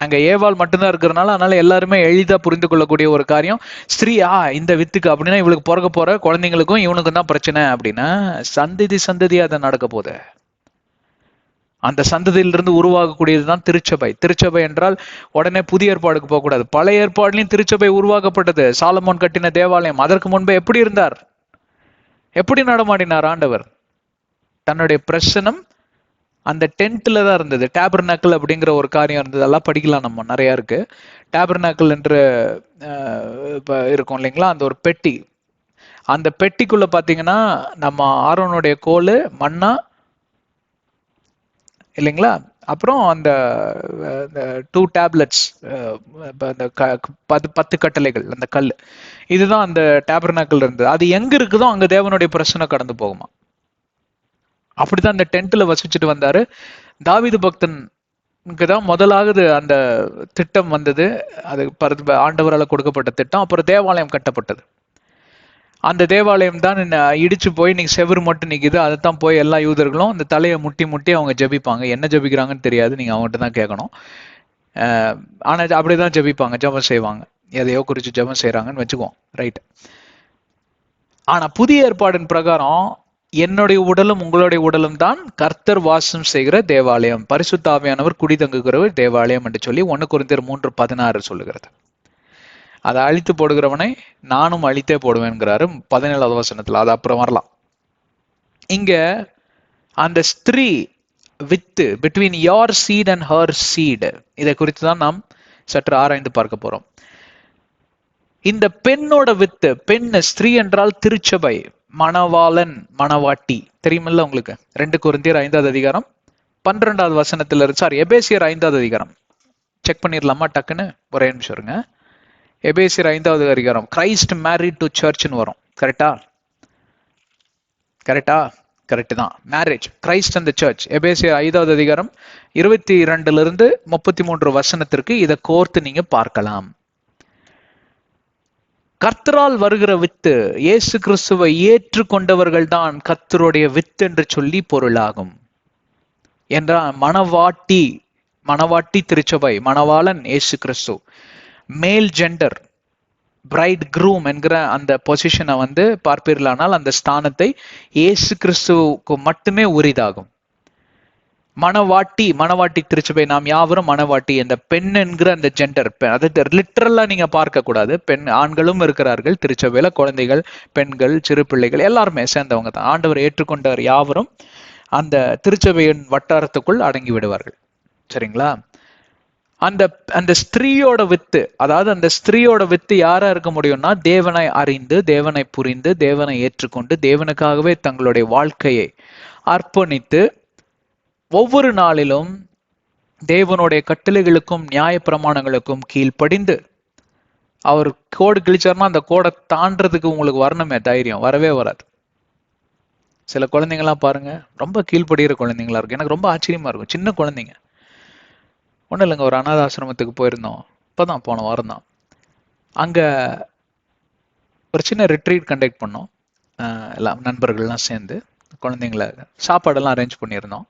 அங்க ஏவாள் மட்டும்தான் இருக்கிறதுனால அதனால எல்லாருமே எளிதா புரிந்து கொள்ளக்கூடிய ஒரு காரியம், ஸ்திரீயா இந்த வித்துக்கு அப்படின்னா இவளுக்கு பிறக்க போற குழந்தைங்களுக்கும் இவனுக்கும் தான் பிரச்சனை அப்படின்னா சந்ததியா அதை நடக்க போகுது. அந்த சந்ததியிலிருந்து உருவாகக்கூடியதுதான் திருச்சபை. திருச்சபை என்றால் உடனே புதிய ஏற்பாடுக்கு போகக்கூடாது. பழைய ஏற்பாடுலையும் திருச்சபை உருவாக்கப்பட்டது. சாலமோன் கட்டின தேவாலயம். அதற்கு முன்பே எப்படி இருந்தார், எப்படி நடமாடினார் ஆண்டவர்? தன்னுடைய பிரசனம் அந்த டென்ட்ல தான் இருந்தது. டேபர்நாக்கிள் அப்படிங்கிற ஒரு காரியம் இருந்தது. எல்லாம் படிக்கலாம், நம்ம நிறைய இருக்கு. டேபர்நாக்கிள் என்று இருக்கும் இல்லைங்களா, அந்த ஒரு பெட்டி. அந்த பெட்டிக்குள்ள பாத்தீங்கன்னா நம்ம ஆரோனுடைய கோல் மண்ணா இல்லைங்களா, அப்புறம் அந்த 2 tablets, 10 கட்டளைகள், அந்த கல், இதுதான் அந்த டேபர்நாக்கிள் இருந்தது. அது எங்க இருக்குதோ அங்க தேவனுடைய பிரசனை கடந்து போகுமா. அப்படிதான் அந்த டென்ட்ல வசிச்சுட்டு வந்தாரு. தாவீது பக்தனுக்கு தான் முதலாவது அந்த திட்டம் வந்தது. அது ஆண்டவரால் கொடுக்கப்பட்ட திட்டம். அப்புறம் தேவாலயம் கட்டப்பட்டது. அந்த தேவாலயம் தான் இடிச்சு போய் இன்னைக்கு செவுரு மட்டும் நிக்குது. அதைத்தான் போய் எல்லா யூதர்களும் அந்த தலையை முட்டி முட்டி அவங்க ஜபிப்பாங்க. என்ன ஜபிக்கிறாங்கன்னு தெரியாது, நீங்க அவங்ககிட்ட தான் கேட்கணும். ஆனா அப்படிதான் ஜபிப்பாங்க, ஜபம் செய்வாங்க. எதையோ குறிச்சு ஜபம் செய்யறாங்கன்னு வச்சுக்குவோம், ரைட். ஆனா புதிய ஏற்பாடின் பிரகாரம் என்னுடைய உடலும் உங்களுடைய உடலும் தான் கர்த்தர் வாசம் செய்கிற தேவாலயம், பரிசுத்த ஆவியானவர் குடிதங்குகிறவர் தேவாலயம் என்று சொல்லி 1 கொரிந்தியர் 3:16 சொல்லுகிறது. அதை அழித்து போடுகிறவனை நானும் அழித்தே போடுவேன்கிறாரு 17வது வசனத்துல. அது அப்புறம் வரலாம். இங்க அந்த ஸ்திரீ வித்து, between your seat and her seat, இதை குறித்து தான் நாம் சற்று ஆராய்ந்து பார்க்க போறோம். இந்த பெண்ணோட வித்து, பெண் ஸ்திரீ என்றால் திருச்சபை, மணவாளன் மணவாட்டி தெரியுமில்ல உங்களுக்கு. 2 கொரிந்தியர் 5வது அதிகாரம் 12வது வசனத்துல சாரி எபேசியர் 5வது அதிகாரம் செக் பண்ணிடலாமா டக்குன்னு, ஒரே நிமிஷம் இருங்க. எபேசியர் 5வது அதிகாரம் கிரைஸ்ட் மேரிட் டு சர்ச்னு வரும். கரெக்டா? கரெக்டா? கரெக்ட் தான். Marriage, Christ and the search. எபேசியர் 5வது அதிகாரம் 22 33 வசனத்திற்கு இதை கோர்த்து நீங்க பார்க்கலாம். கர்த்தரால் வருகிற வித்து, இயேசு கிறிஸ்துவை ஏற்றுக்கொண்டவர்கள் தான் கர்த்தருடைய வித்து என்று சொல்லி பொருளாகும் என்றால், மணவாட்டி, மணவாட்டி திருச்சபை, மணவாளன் இயேசு கிறிஸ்து. மேல் ஜெண்டர் பிரைட் க்ரூம் என்கிற அந்த பொசிஷனை வந்து பார்ப்பீர்களானால் அந்த ஸ்தானத்தை இயேசு கிறிஸ்துவுக்கு மட்டுமே உரிதாகும். மணவாட்டி, மணவாட்டி திருச்சபை, நாம் யாவரும் மணவாட்டி. அந்த பெண் என்கிற அந்த ஜெண்டர், அது லிட்டரலா நீங்க பார்க்க கூடாது. பெண், ஆண்களும் இருக்கிறார்கள் திருச்சபையில, குழந்தைகள், பெண்கள், சிறு பிள்ளைகள் எல்லாருமே சேர்ந்தவங்க தான். ஆண்டவர் ஏற்றுக்கொண்டவர் யாவரும் அந்த திருச்சபையின் வட்டாரத்துக்குள் அடங்கி விடுவார்கள். சரிங்களா? அந்த அந்த ஸ்திரீயோட வித்து, அதாவது அந்த ஸ்திரீயோட வித்து யாரா இருக்க முடியும்னா, தேவனை அறிந்து, தேவனை புரிந்து, தேவனை ஏற்றுக்கொண்டு, தேவனுக்காகவே தங்களுடைய வாழ்க்கையை அர்ப்பணித்து, ஒவ்வொரு நாளிலும் தேவனுடைய கட்டளைகளுக்கும் நியாய பிரமாணங்களுக்கும் கீழ்ப்படிந்து, அவர் கோடு கிழிச்சார்னா அந்த கோடை தாண்டறதுக்கு உங்களுக்கு வரணுமே தைரியம், வரவே வராது. சில குழந்தைங்களாம் பாருங்க, ரொம்ப கீழ்ப்படுகிற குழந்தைங்களா இருக்கும். எனக்கு ரொம்ப ஆச்சரியமா இருக்கும். சின்ன குழந்தைங்க. ஒன்றும் இல்லைங்க, ஒரு அனாத ஆசிரமத்துக்கு போயிருந்தோம். இப்போதான், போன வாரம் தான். அங்கே ஒரு சின்ன ரிட்ரீட் கண்டக்ட் பண்ணோம். எல்லாம் நண்பர்கள்லாம் சேர்ந்து குழந்தைங்கள சாப்பாடெல்லாம் அரேஞ்ச் பண்ணியிருந்தோம்.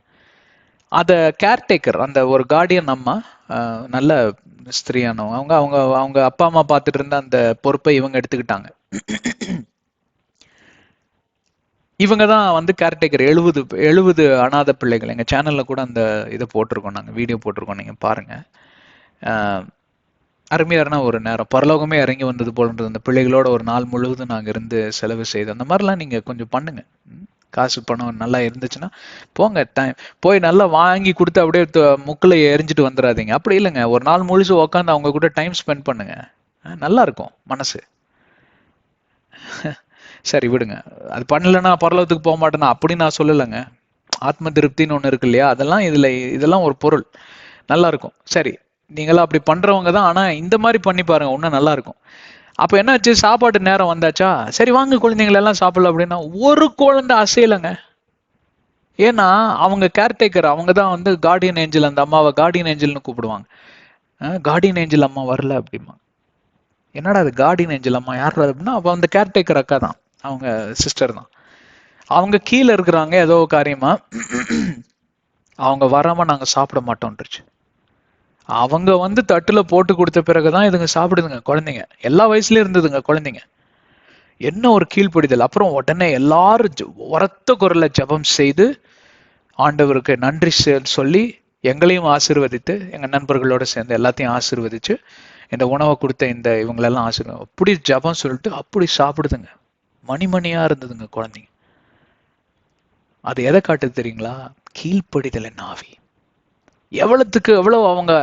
அதை கேர்டேக்கர், அந்த ஒரு கார்டியன் அம்மா, நல்ல ஸ்திரீயானவங்க, அவங்க அவங்க அவங்க அப்பா அம்மா பார்த்துட்டு இருந்த அந்த பொறுப்பை இவங்க எடுத்துக்கிட்டாங்க. இவங்க தான் வந்து கேர்டேக்கர். 70 அனாதை பிள்ளைகள். எங்கள் சேனலில் கூட அந்த இதை போட்டிருக்கோம், நாங்கள் வீடியோ போட்டிருக்கோம், நீங்கள் பாருங்கள். அருமையான ஒரு நேரம், பரலோகமே இறங்கி வந்தது போலன்றது. அந்த பிள்ளைகளோட ஒரு நாள் முழுவதும் நாங்கள் இருந்து செலவு செய்து, அந்த மாதிரிலாம் நீங்கள் கொஞ்சம் பண்ணுங்க. காசு பணம் நல்லா இருந்துச்சுன்னா போங்க, போய் நல்லா வாங்கி கொடுத்து அப்படியே முக்கில் எரிஞ்சிட்டு வந்துடாதீங்க. அப்படி இல்லைங்க, ஒரு நாள் முழுசு உட்காந்து அவங்க கூட டைம் ஸ்பெண்ட் பண்ணுங்க, நல்லா இருக்கும் மனசு. சரி விடுங்க, அது பண்ணலன்னா பரலோகத்துக்கு போக மாட்டேன்னா அப்படி நான் சொல்லலைங்க. ஆத்ம திருப்தின்னு ஒன்று இருக்கு இல்லையா, அதெல்லாம் இதெல்லாம் ஒரு பொருள், நல்லா இருக்கும். சரி, நீங்களாம் அப்படி பண்றவங்க தான், ஆனா இந்த மாதிரி பண்ணி பாருங்க, இன்னும் நல்லா இருக்கும். அப்ப என்னாச்சு, சாப்பாட்டு நேரம் வந்தாச்சா, சரி வாங்க குழந்தைங்கள எல்லாம் சாப்பிடல அப்படின்னா ஒரு குழந்தை அசையலைங்க. ஏன்னா அவங்க கேர்டேக்கர், அவங்க தான் வந்து கார்டியன் ஏஞ்சல். அந்த அம்மாவை கார்டியன் ஏஞ்சல்னு கூப்பிடுவாங்க. கார்டியன் ஏஞ்சல் அம்மா வரல அப்படிமா. என்னடா அது கார்டியன் ஏஞ்சல் அம்மா யார் அப்படின்னா, அப்ப அந்த கேர்டேக்கர் அக்கா தான், அவங்க சிஸ்டர் தான். அவங்க கீழே இருக்கிறாங்க ஏதோ காரியமா, அவங்க வராம நாங்க சாப்பிட மாட்டோம்ன்றுச்சு. அவங்க வந்து தட்டுல போட்டு கொடுத்த பிறகுதான் இதுங்க சாப்பிடுதுங்க. குழந்தைங்க எல்லா வயசுலயும் இருந்ததுங்க குழந்தைங்க. என்ன ஒரு கீழ்ப்படிதல். அப்புறம் உடனே எல்லாரும் உரத்த குரல்ல ஜெபம் செய்து ஆண்டவருக்கு நன்றி சொல்லி எங்களையும் ஆசீர்வதித்து, எங்க நண்பர்களோட சேர்ந்து எல்லாத்தையும் ஆசீர்வதிச்சு, இந்த உணவை கொடுத்த இந்த இவங்களெல்லாம் ஆசீர்வாதம், அப்படி ஜெபம் சொல்லிட்டு அப்படி சாப்பிடுதுங்க. மணிமணியா இருந்ததுங்க குழந்தைங்க. அது எதை காட்டுது தெரியுங்களா? கீழ்ப்படிதல் ஆவி. எவ்வளவுக்கு எவ்வளவு அவங்க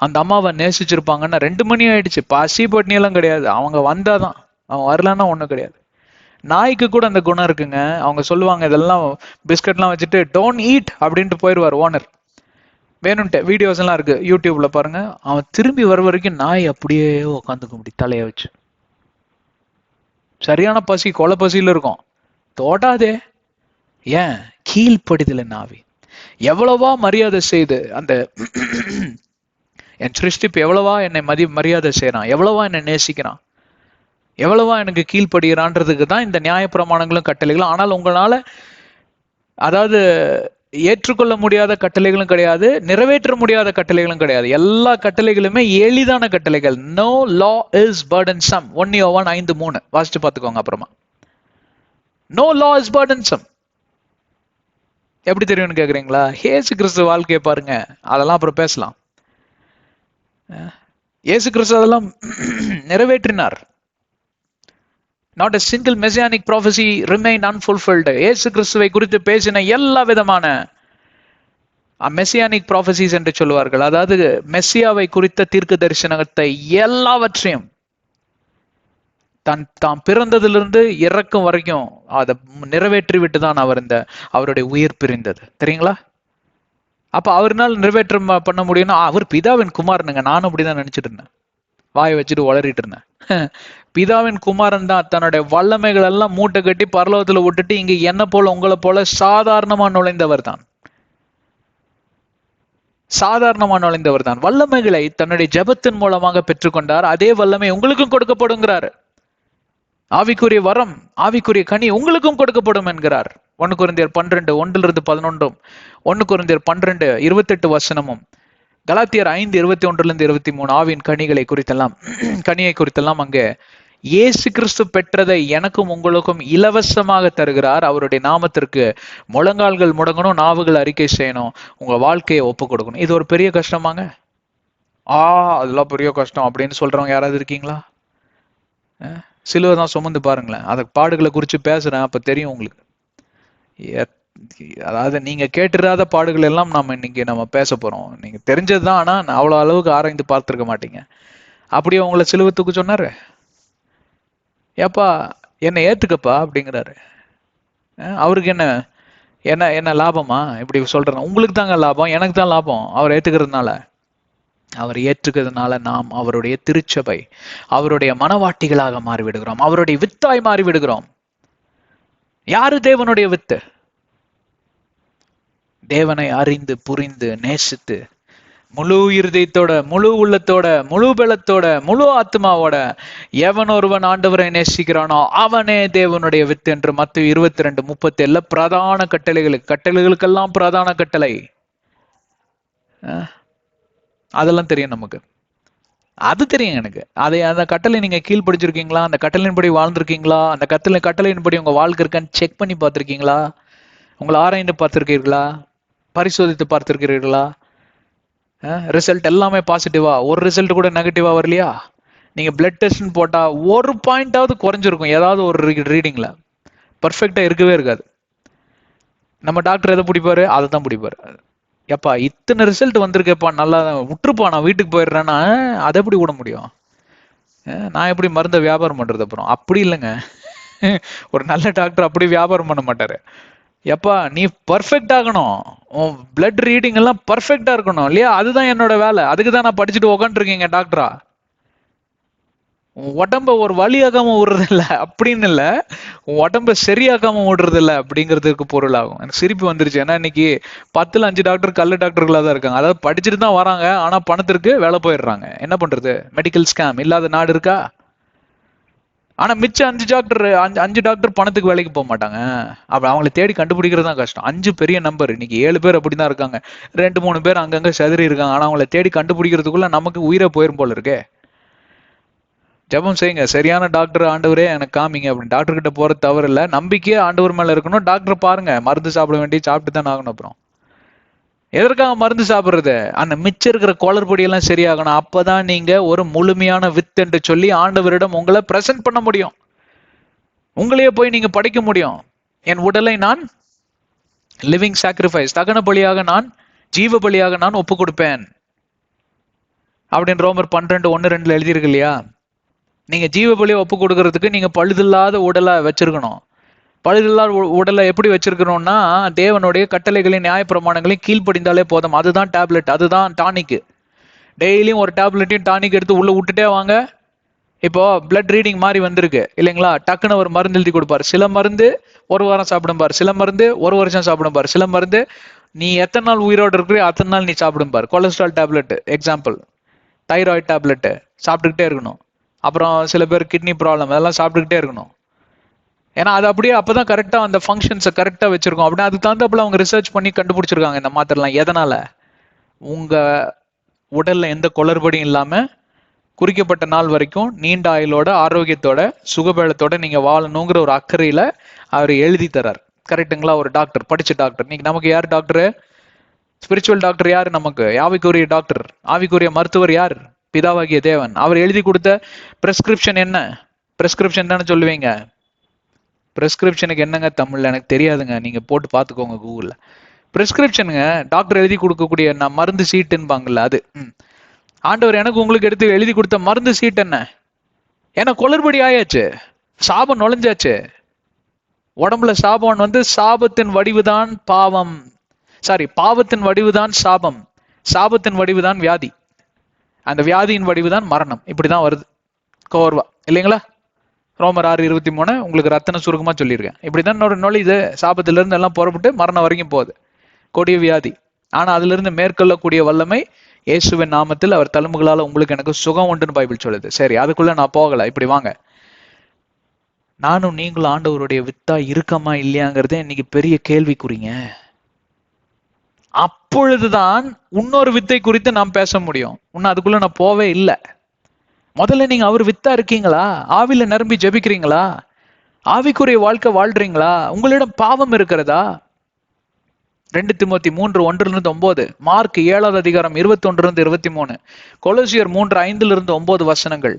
அந்த அம்மாவை நேசிச்சிருப்பாங்கன்னா. 2 மணி ஆயிடுச்சு, பசி பட்னி எல்லாம் கிடையாது, அவங்க வந்தாதான், அவங்க வரலன்னா ஒண்ணும் கிடையாது. நாய்க்கு கூட அந்த குணம் இருக்குங்க. அவங்க சொல்லுவாங்க, இதெல்லாம் பிஸ்கட்லாம் வச்சுட்டு டோன்ட் ஈட் அப்படின்ட்டு போயிடுவார் ஓனர். வேணும்ட்டு வீடியோஸ் எல்லாம் இருக்கு, யூடியூப்ல பாருங்க. அவன் திரும்பி வர வரைக்கும் நாய் அப்படியே உட்காந்துக்க முடியும் தலைய வச்சு. சரியான பசி, கொலை பசியில இருக்கும், தோட்டாதே. ஏன்? கீழ்ப்படிதல் ஆவி. எவ்வளவா மரியாதை செய்து அந்த என் சிருஷ்டிப்பு எவ்வளவா என்னை மரியாதை செய்யறான், எவ்வளவா என்னை நேசிக்கிறான், எவ்வளவா எனக்கு கீழ்ப்படுகிறான்றதுக்கு தான் இந்த நியாய பிரமாணங்களும் கட்டளைகளும். ஆனால் உங்களால, அதாவது ஏற்றுக்கொள்ள முடியாத கட்டளைகளும் கிடையாது, நிறைவேற்ற முடியாத கட்டளைகளும் கிடையாது. எல்லா கட்டளைகளுமே எளிதான கட்டளைகள். No law is பர்டன்சம். 1 யோவான் 5:3 வாசிச்சு பார்த்துக்கோங்க அப்புறமா. No law is burdensome. எப்படி தெரியும்னு கேக்குறீங்களா? இயேசு கிறிஸ்து வாழ்க்கையை பாருங்க, அதெல்லாம் அப்புறம் பேசலாம். இயேசு கிறிஸ்து அதெல்லாம் நிறைவேற்றினார். Not a single messianic prophecy remained unfulfilled. இயேசு கிறிஸ்துவை குறித்து பேசின எல்லா விதமான மெசியானிக் ப்ராஃபசிஸ் என்று சொல்லுவார்கள். அதாவது மெஸ்ஸியாவை குறித்த தீர்க்க தரிசனத்தை எல்லாவற்றையும் தாம் பிறந்ததிலிருந்து இறக்கும் வரைக்கும் அதை நிறைவேற்றி விட்டு தான் அவருடைய உயிர் பிரிந்தது. தெரியுங்களா? அப்ப அவர்னால் நிறைவேற்றம் பண்ண முடியும்னா அவர் பிதாவின் குமாரனுங்க. நானும் அப்படிதான் நினைச்சிட்டு இருந்தேன், வாயை வச்சுட்டு வளரிட்டு இருந்தேன். பிதாவின் குமாரன் தான் தன்னுடைய வல்லமைகள் எல்லாம் மூட்டை கட்டி பரலோகத்துல விட்டுட்டு இங்க என்ன போல உங்களை போல சாதாரணமா நுழைந்தவர் தான். வல்லமைகளை தன்னுடைய ஜெபத்தின் மூலமாக பெற்றுக்கொண்டார். அதே வல்லமை உங்களுக்கும் கொடுக்கப்படுங்கிறார். ஆவிக்குரிய வரம், ஆவிக்குரிய கனி உங்களுக்கும் கொடுக்கப்படும் என்கிறார். 1 கொரிந்தியர் 12 1-11, 1 கொரிந்தியர் 12 28 கலாத்தியர் 5:21-23 ஆவியின் கனிகளை குறித்தெல்லாம் கனியை குறித்தெல்லாம் அங்கே இயேசு கிறிஸ்து பெற்றதை எனக்கும் உங்களுக்கும் இலவசமாக தருகிறார். அவருடைய நாமத்திற்கு முழங்கால்கள் முடங்கணும், நாவுகள் அறிக்கை செய்யணும், உங்க வாழ்க்கையை ஒப்பு கொடுக்கணும். இது ஒரு பெரிய கஷ்டமாங்க? அதெல்லாம் பெரிய கஷ்டம் அப்படின்னு சொல்றவங்க யாராவது இருக்கீங்களா? சிலுவை தான் சுமந்து பாருங்களேன். அதை பாடுகளை குறித்து பேசுறேன், அப்ப தெரியும் உங்களுக்கு. அதாவது நீங்க கேட்டுறாத பாடுகள் எல்லாம் நம்ம பேச போறோம். நீங்க தெரிஞ்சதுதான், ஆனா அவ்வளவு அளவுக்கு ஆராய்ந்து பார்த்திருக்க மாட்டீங்க. அப்படியே உங்களை சிலுவை தூக்க சொன்னாரு. ஏப்பா என்னை ஏத்துக்கப்பா அப்படிங்கிறாரு. அவருக்கு என்ன என்ன என்ன லாபமா இப்படி சொல்றேன்? உங்களுக்கு தாங்க லாபம், எனக்கு தான் லாபம். அவர் ஏற்றுக்கிறதுனால நாம் அவருடைய திருச்சபை, அவருடைய மனவாட்டிகளாக மாறிவிடுகிறோம், அவருடைய வித்தாய் மாறிவிடுகிறோம். யாரு தேவனுடைய வித்து? தேவனை அறிந்து புரிந்து நேசித்து முழு இருதயத்தோட, முழு உள்ளத்தோட, முழு பலத்தோட, முழு ஆத்மாவோட எவன் ஒருவன் ஆண்டவரை நேசிக்கிறானோ அவனே தேவனுடைய வித்து என்று மத்தேயு 22:37 பிரதான கட்டளைகளுக்கெல்லாம் பிரதான கட்டளை. அதெல்லாம் தெரியும் நமக்கு, அது தெரியும் எனக்கு. அந்த கட்டளை நீங்க கீழ்படிச்சிருக்கீங்களா? அந்த கட்டளையின்படி வாழ்ந்திருக்கீங்களா? அந்த கட்டளையின்படி உங்க வாழ்க்கை இருக்கான்னு செக் பண்ணி பார்த்திருக்கீங்களா? உங்களை ஆராய்ந்து பார்த்திருக்கீர்களா? பரிசோதித்து பார்த்திருக்கிறீர்களா? ரிசல்ட் எல்லாமே பாசிட்டிவா, ஒரு ரிசல்ட் கூட நெகட்டிவா வரலையா? நீங்க பிளட் டெஸ்ட் போட்டா ஒரு பாயிண்டாவது குறைஞ்சிருக்கும் ஏதாவது ஒரு ரீடிங்ல. பர்ஃபெக்டா இருக்கவே இருக்காது. நம்ம டாக்டர் எதை பிடிப்பாரு? அதை தான் பிடிப்பாரு. எப்பா இத்தனை ரிசல்ட் வந்திருக்கேப்பா, நல்லா விட்டுருப்பா, நான் வீட்டுக்கு போயிடுறேன்னா அதை எப்படி விட முடியும்? நான் எப்படி மருந்த வியாபாரம் பண்றது? அப்புறம் அப்படி இல்லைங்க. ஒரு நல்ல டாக்டர் அப்படி வியாபாரம் பண்ண மாட்டாரு. எப்பா நீ பர்ஃபெக்ட் ஆகணும், உன் பிளட் ரீடிங் எல்லாம் பர்ஃபெக்டா இருக்கணும் இல்லையா? அதுதான் என்னோட வேலை. அதுக்கு தான் நான் படிச்சுட்டு உக்காந்துருக்கீங்க டாக்டரா. உடம்ப ஒரு வழியாகாம விடுறது இல்லை அப்படின்னு இல்லை, உடம்ப சரியாக்காம விடுறது இல்லை அப்படிங்கிறதுக்கு பொருள் ஆகும். எனக்கு சிரிப்பு வந்துருச்சு. ஏன்னா இன்னைக்கு 10ல் 5 டாக்டர் கல்ல டாக்டர்களா தான் இருக்காங்க. அதாவது படிச்சுட்டு தான் வராங்க, ஆனா பணத்திற்கு வேலை போயிடுறாங்க. என்ன பண்றது? மெடிக்கல் ஸ்கேம் இல்லாத நாடு இருக்கா? ஆனா மிச்சம் 5 டாக்டர் பணத்துக்கு வேலைக்கு போக மாட்டாங்க. அப்ப அவங்களை தேடி கண்டுபிடிக்கிறது தான் கஷ்டம். 5 பெரிய நம்பர், இன்னைக்கு 7 பேர் அப்படிதான் இருக்காங்க. 2-3 பேர் அங்கங்க செதறி இருக்காங்க. ஆனா அவங்களை தேடி கண்டுபிடிக்கிறதுக்குள்ள நமக்கு உயிரை போயிரும் போல இருக்கே. ஜெபம் செய்யுங்க, சரியான டாக்டர் ஆண்டவரே எனக்கு காமிங்க அப்படின்னு. டாக்டர் கிட்ட போறது தவறு இல்லை, நம்பிக்கையே ஆண்டவர் மேல இருக்கணும். டாக்டர் பாருங்க, மருந்து சாப்பிட வேண்டிய சாப்பிட்டு தான் ஆகணும். அப்புறம் எதற்காக மருந்து சாப்பிடுறது? அந்த மிச்சம் இருக்கிற கோளறுபடி எல்லாம் சரியாகணும். அப்பதான் நீங்க ஒரு முழுமையான வித் என்று சொல்லி ஆண்டவரிடம் உங்களை பிரசன்ட் பண்ண முடியும். உங்களையே போய் நீங்க படிக்க முடியும். என் உடலை நான் லிவிங் சாக்ரிஃபைஸ், தகன பலியாக நான், ஜீவ பலியாக நான் ஒப்பு கொடுப்பேன் அப்படின்னு ரோமர் 12:1-2 எழுதியிருக்கு இல்லையா? நீங்க ஜீவ பலியை ஒப்பு கொடுக்கறதுக்கு நீங்க பழுதில்லாத உடலை வச்சிருக்கணும். பழுதில்லாத உடலை எப்படி வச்சிருக்கணும்னா தேவனுடைய கட்டளைகளையும் நியாய பிரமாணங்களையும் கீழ்ப்படிந்தாலே போதும். அதுதான் டேப்லெட், அதுதான் டானிக். டெய்லியும் ஒரு டேப்லெட்டையும் டானிக் எடுத்து உள்ள விட்டுட்டே வாங்க. இப்போ பிளட் ரீடிங் மாதிரி வந்திருக்கு இல்லைங்களா? டக்குன்னு ஒரு மருந்து எழுதி கொடுப்பாரு. சில மருந்து 1 வாரம் சாப்பிடும் பாரு, சில மருந்து 1 வருஷம் சாப்பிடும் பாரு, சில மருந்து நீ எத்தனை நாள் உயிரோடு இருக்கிறியோ அத்தனை நாள் நீ சாப்பிடும் பாரு. Cholesterol tablet example, thyroid tablet சாப்பிட்டுக்கிட்டே இருக்கணும். அப்புறம் சில பேர் கிட்னி ப்ராப்ளம், அதெல்லாம் சாப்பிட்டுக்கிட்டே இருக்கணும். ஏன்னா அது அப்படியே அப்பதான் கரெக்டா அந்த ஃபங்க்ஷன்ஸை கரெக்டா வச்சிருக்கோம். அப்படின்னா அதுக்கு தகுந்தாப்புல அவங்க ரிசர்ச் பண்ணி கண்டுபிடிச்சிருக்காங்க இந்த மாத்திரலாம். எதனால? உங்க உடல்ல எந்த குளறுபடியும் இல்லாம குறிக்கப்பட்ட நாள் வரைக்கும் நீண்ட ஆயுளோட, ஆரோக்கியத்தோட, சுகபலத்தோட நீங்க வாழணுங்கிற ஒரு அக்கறையில அவர் எழுதி தரார். கரெக்டுங்களா? ஒரு டாக்டர், படிச்ச டாக்டர். நீங்க நமக்கு யார் டாக்டர்? ஸ்பிரிச்சுவல் டாக்டர் யாரு நமக்கு? ஆவிக்குரிய டாக்டர், ஆவிக்குரிய மருத்துவர் யார்? பிதாவாகிய தேவன். அவர் எழுதி கொடுத்த பிரெஸ்கிரிப்ஷன் என்ன? பிரெஸ்கிரிப்ஷன் தானே சொல்லுவீங்க. பிரெஸ்கிரிப்ஷனுக்கு என்னங்க தமிழ்ல எனக்கு தெரியாதுங்க, நீங்க போட்டு பார்த்துக்கோங்க கூகுள்ல. பிரிஸ்கிரிப்ஷனுங்க, டாக்டர் எழுதி கொடுக்கக்கூடிய நான் மருந்து சீட்டுன்பாங்கல்ல அது. ஆண்டவர் எனக்கு உங்களுக்கு எடுத்து எழுதி கொடுத்த மருந்து சீட் என்ன? ஏன்னா குளறுபடி ஆயாச்சு, சாபம் நுழைஞ்சாச்சு உடம்புல. சாபம் வந்து சாபத்தின் வடிவுதான் பாவம், சாரி பாவத்தின் வடிவுதான் சாபம், சாபத்தின் வடிவுதான் வியாதி, அந்த வியாதியின் வடிவுதான் மரணம். இப்படிதான் வருது கோர்வா, இல்லைங்களா? ரோமர் 6:23 உங்களுக்கு ரத்தன சுருக்கமா சொல்லியிருக்கேன். இப்படிதான் நுழையுது, சாபத்துல இருந்து எல்லாம் புறப்பட்டு மரணம் வரைக்கும் போகுது, கொடிய வியாதி. ஆனா அதுல இருந்து மேற்கொள்ளக்கூடிய வல்லமை இயேசுவின் நாமத்தில் அவர் தழும்புகளால உங்களுக்கு எனக்கு சுகம் உண்டுன்னு பைபிள் சொல்லுது. சரி, அதுக்குள்ள நான் போகல. இப்படி வாங்க, நானும் நீங்களும் ஆண்டவருடைய வித்தா இருக்கமா இல்லையாங்கிறதே இன்னைக்கு பெரிய கேள்விக்குறிங்க. அப்பொழுதுதான் இன்னொரு வித்தை குறித்து நாம் பேச முடியும். இன்னும் அதுக்குள்ள நான் போவே இல்லை. முதல்ல நீங்க அவர் வித்தா இருக்கீங்களா? ஆவில நிரம்பி ஜெபிக்கிறீங்களா? ஆவிக்குரிய வாழ்க்கை வாழ்றீங்களா? உங்களிடம் பாவம் இருக்கிறதா? 2 திமோத்தி 3:1-9, மார்க் 7வது அதிகாரம் 21-23, கொலோசியர் 3:5-9 வசனங்கள்,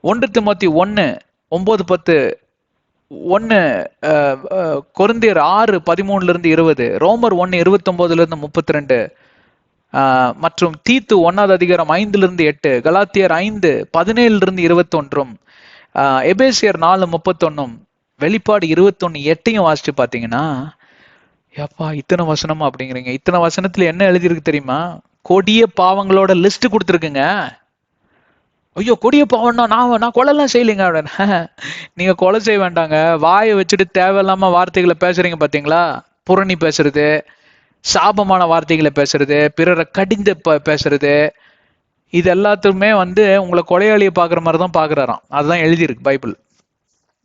1 திமோத்தி 1:9-10, 1 கொரிந்தியர் 6:13-20, ரோமர் 1:29-32, மற்றும் தீத்து 1வது அதிகாரம் 5-8, கலாத்தியர் 5:17-21, எபேசியர் 4:31, வெளிப்பாடு 21:8 வாசிச்சு பாத்தீங்கன்னா, ஏப்பா இத்தனை வசனமா அப்படிங்கிறீங்க? இத்தனை வசனத்துல என்ன எழுதியிருக்கு தெரியுமா? கொடிய பாவங்களோட லிஸ்ட் கொடுத்துருக்குங்க. ஐயோ கொடிய பாவம்னா நான் கொலைலாம் செய்யலைங்க அப்படின்னு. நீங்க கொலை செய்ய வேண்டாங்க, வாயை வச்சுட்டு தேவையில்லாம வார்த்தைகளை பேசுறீங்க பாத்தீங்களா? புரணி பேசுறது, சாபமான வார்த்தைகளை பேசுறது, பிறரை கடிந்து பேசுறது, இது எல்லாத்துக்குமே வந்து உங்களை கொலையாளியை பாக்குற மாதிரி தான் பாக்குறாராம். அதுதான் எழுதியிருக்கு பைபிள்.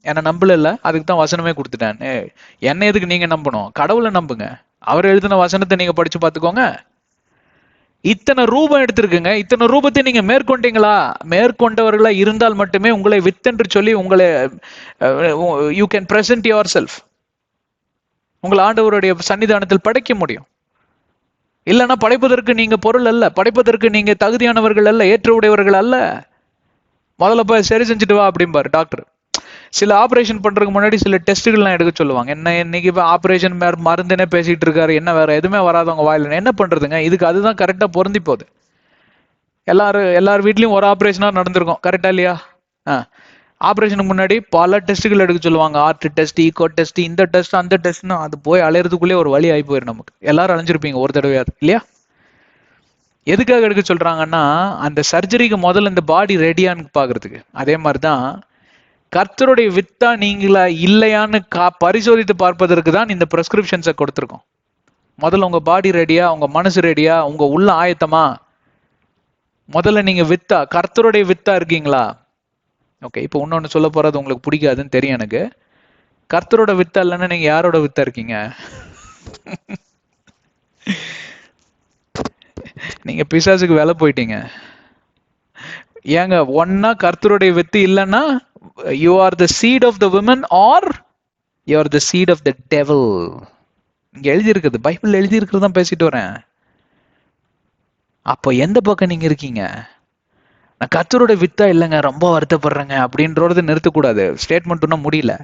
என்ன நம்பல, அதுக்கு தான் வசனமே கொடுத்துட்டேன். என்ன எதுக்கு நீங்க நம்பணும்? கடவுளை நம்புங்க. அவர் எழுதின வசனத்தை நீங்க படிச்சு பார்த்துக்கோங்க. இத்தனை ரூபம் எடுத்திருக்குங்க. இத்தனை ரூபத்தை நீங்க மேற்கொண்டீங்களா? மேற்கொண்டவர்களா இருந்தால் மட்டுமே உங்களை வித்தென்று சொல்லி உங்களை you can present your self, உங்களை ஆண்டவருடைய சன்னிதானத்தில் படைக்க முடியும். இல்லைன்னா படைப்பதற்கு நீங்க பொருள் அல்ல, படைப்பதற்கு நீங்க தகுதியானவர்கள் அல்ல, ஏற்ற உடையவர்கள் அல்ல. முதல்ல போய் சரி செஞ்சுட்டு வா அப்படிம்பாரு டாக்டர். சில ஆபரேஷன் பண்றதுக்கு முன்னாடி சில டெஸ்ட்டுகள்லாம் எடுக்க சொல்லுவாங்க. என்ன இன்னைக்கு ஆபரேஷன் மருந்துனே பேசிட்டு இருக்காரு, என்ன வேற எதுவுமே வராதவங்க வாயில என்ன பண்றதுங்க? இதுக்கு அதுதான் கரெக்டா பொருந்தி போகுது. எல்லார் வீட்லயும் ஒரு ஆபரேஷனா நடந்திருக்கும், கரெக்டா இல்லையா? ஆபரேஷனுக்கு முன்னாடி பல டெஸ்ட்டுகள் எடுக்க சொல்லுவாங்க. ஆர்ட் டெஸ்ட், ஈகோ டெஸ்ட், இந்த டெஸ்ட் அந்த டெஸ்ட்னு. அது போய் அலையறதுக்குள்ளே ஒரு வழி ஆகி போயிடும் நமக்கு. எல்லாரும் அலைஞ்சிருப்பீங்க ஒரு தடவையாவது, இல்லையா? எதுக்காக எடுக்க சொல்றாங்கன்னா, அந்த சர்ஜரிக்கு முதல்ல இந்த பாடி ரெடியான்னு பாக்குறதுக்கு. அதே மாதிரிதான் கர்த்தருடைய வித்தா நீங்களா இல்லையான்னு பரிசோதித்து பார்ப்பதற்கு தான் இந்த பிரிஸ்கிரிப்ஷன்ஸை கொடுத்துருக்கோம். முதல்ல உங்க பாடி ரெடியா, உங்க மனசு ரெடியா, உங்க உள்ள ஆயத்தமா? முதல்ல நீங்க வித்தா, கர்த்தருடைய வித்தா இருக்கீங்களா? ஓகே, இப்போ இன்னொன்னு சொல்ல போறது உங்களுக்கு பிடிக்காதுன்னு தெரியும் எனக்கு. கர்த்தரோட வித்தா இல்லைன்னா நீங்க யாரோட வித்தா இருக்கீங்க? நீங்க பிசாசுக்கு வேலை போயிட்டீங்க. ஏங்க, ஒன்னா கர்த்தருடைய வித்து இல்லைன்னா you are the seed of the woman or you are the seed of the devil. இங்க எழுதி இருக்குது, பைபிள் எழுதி இருக்கிறது தான் பேசிட்டு வரேன். அப்போ எந்த பக்கம் நீங்க இருக்கீங்க? நான் கர்த்தரோட வித்தா இல்லைங்க, ரொம்ப வருத்தப்படுறேங்க அப்படின்றது நிறுத்தக்கூடாது. ஸ்டேட்மெண்ட் ஒன்றும் முடியல.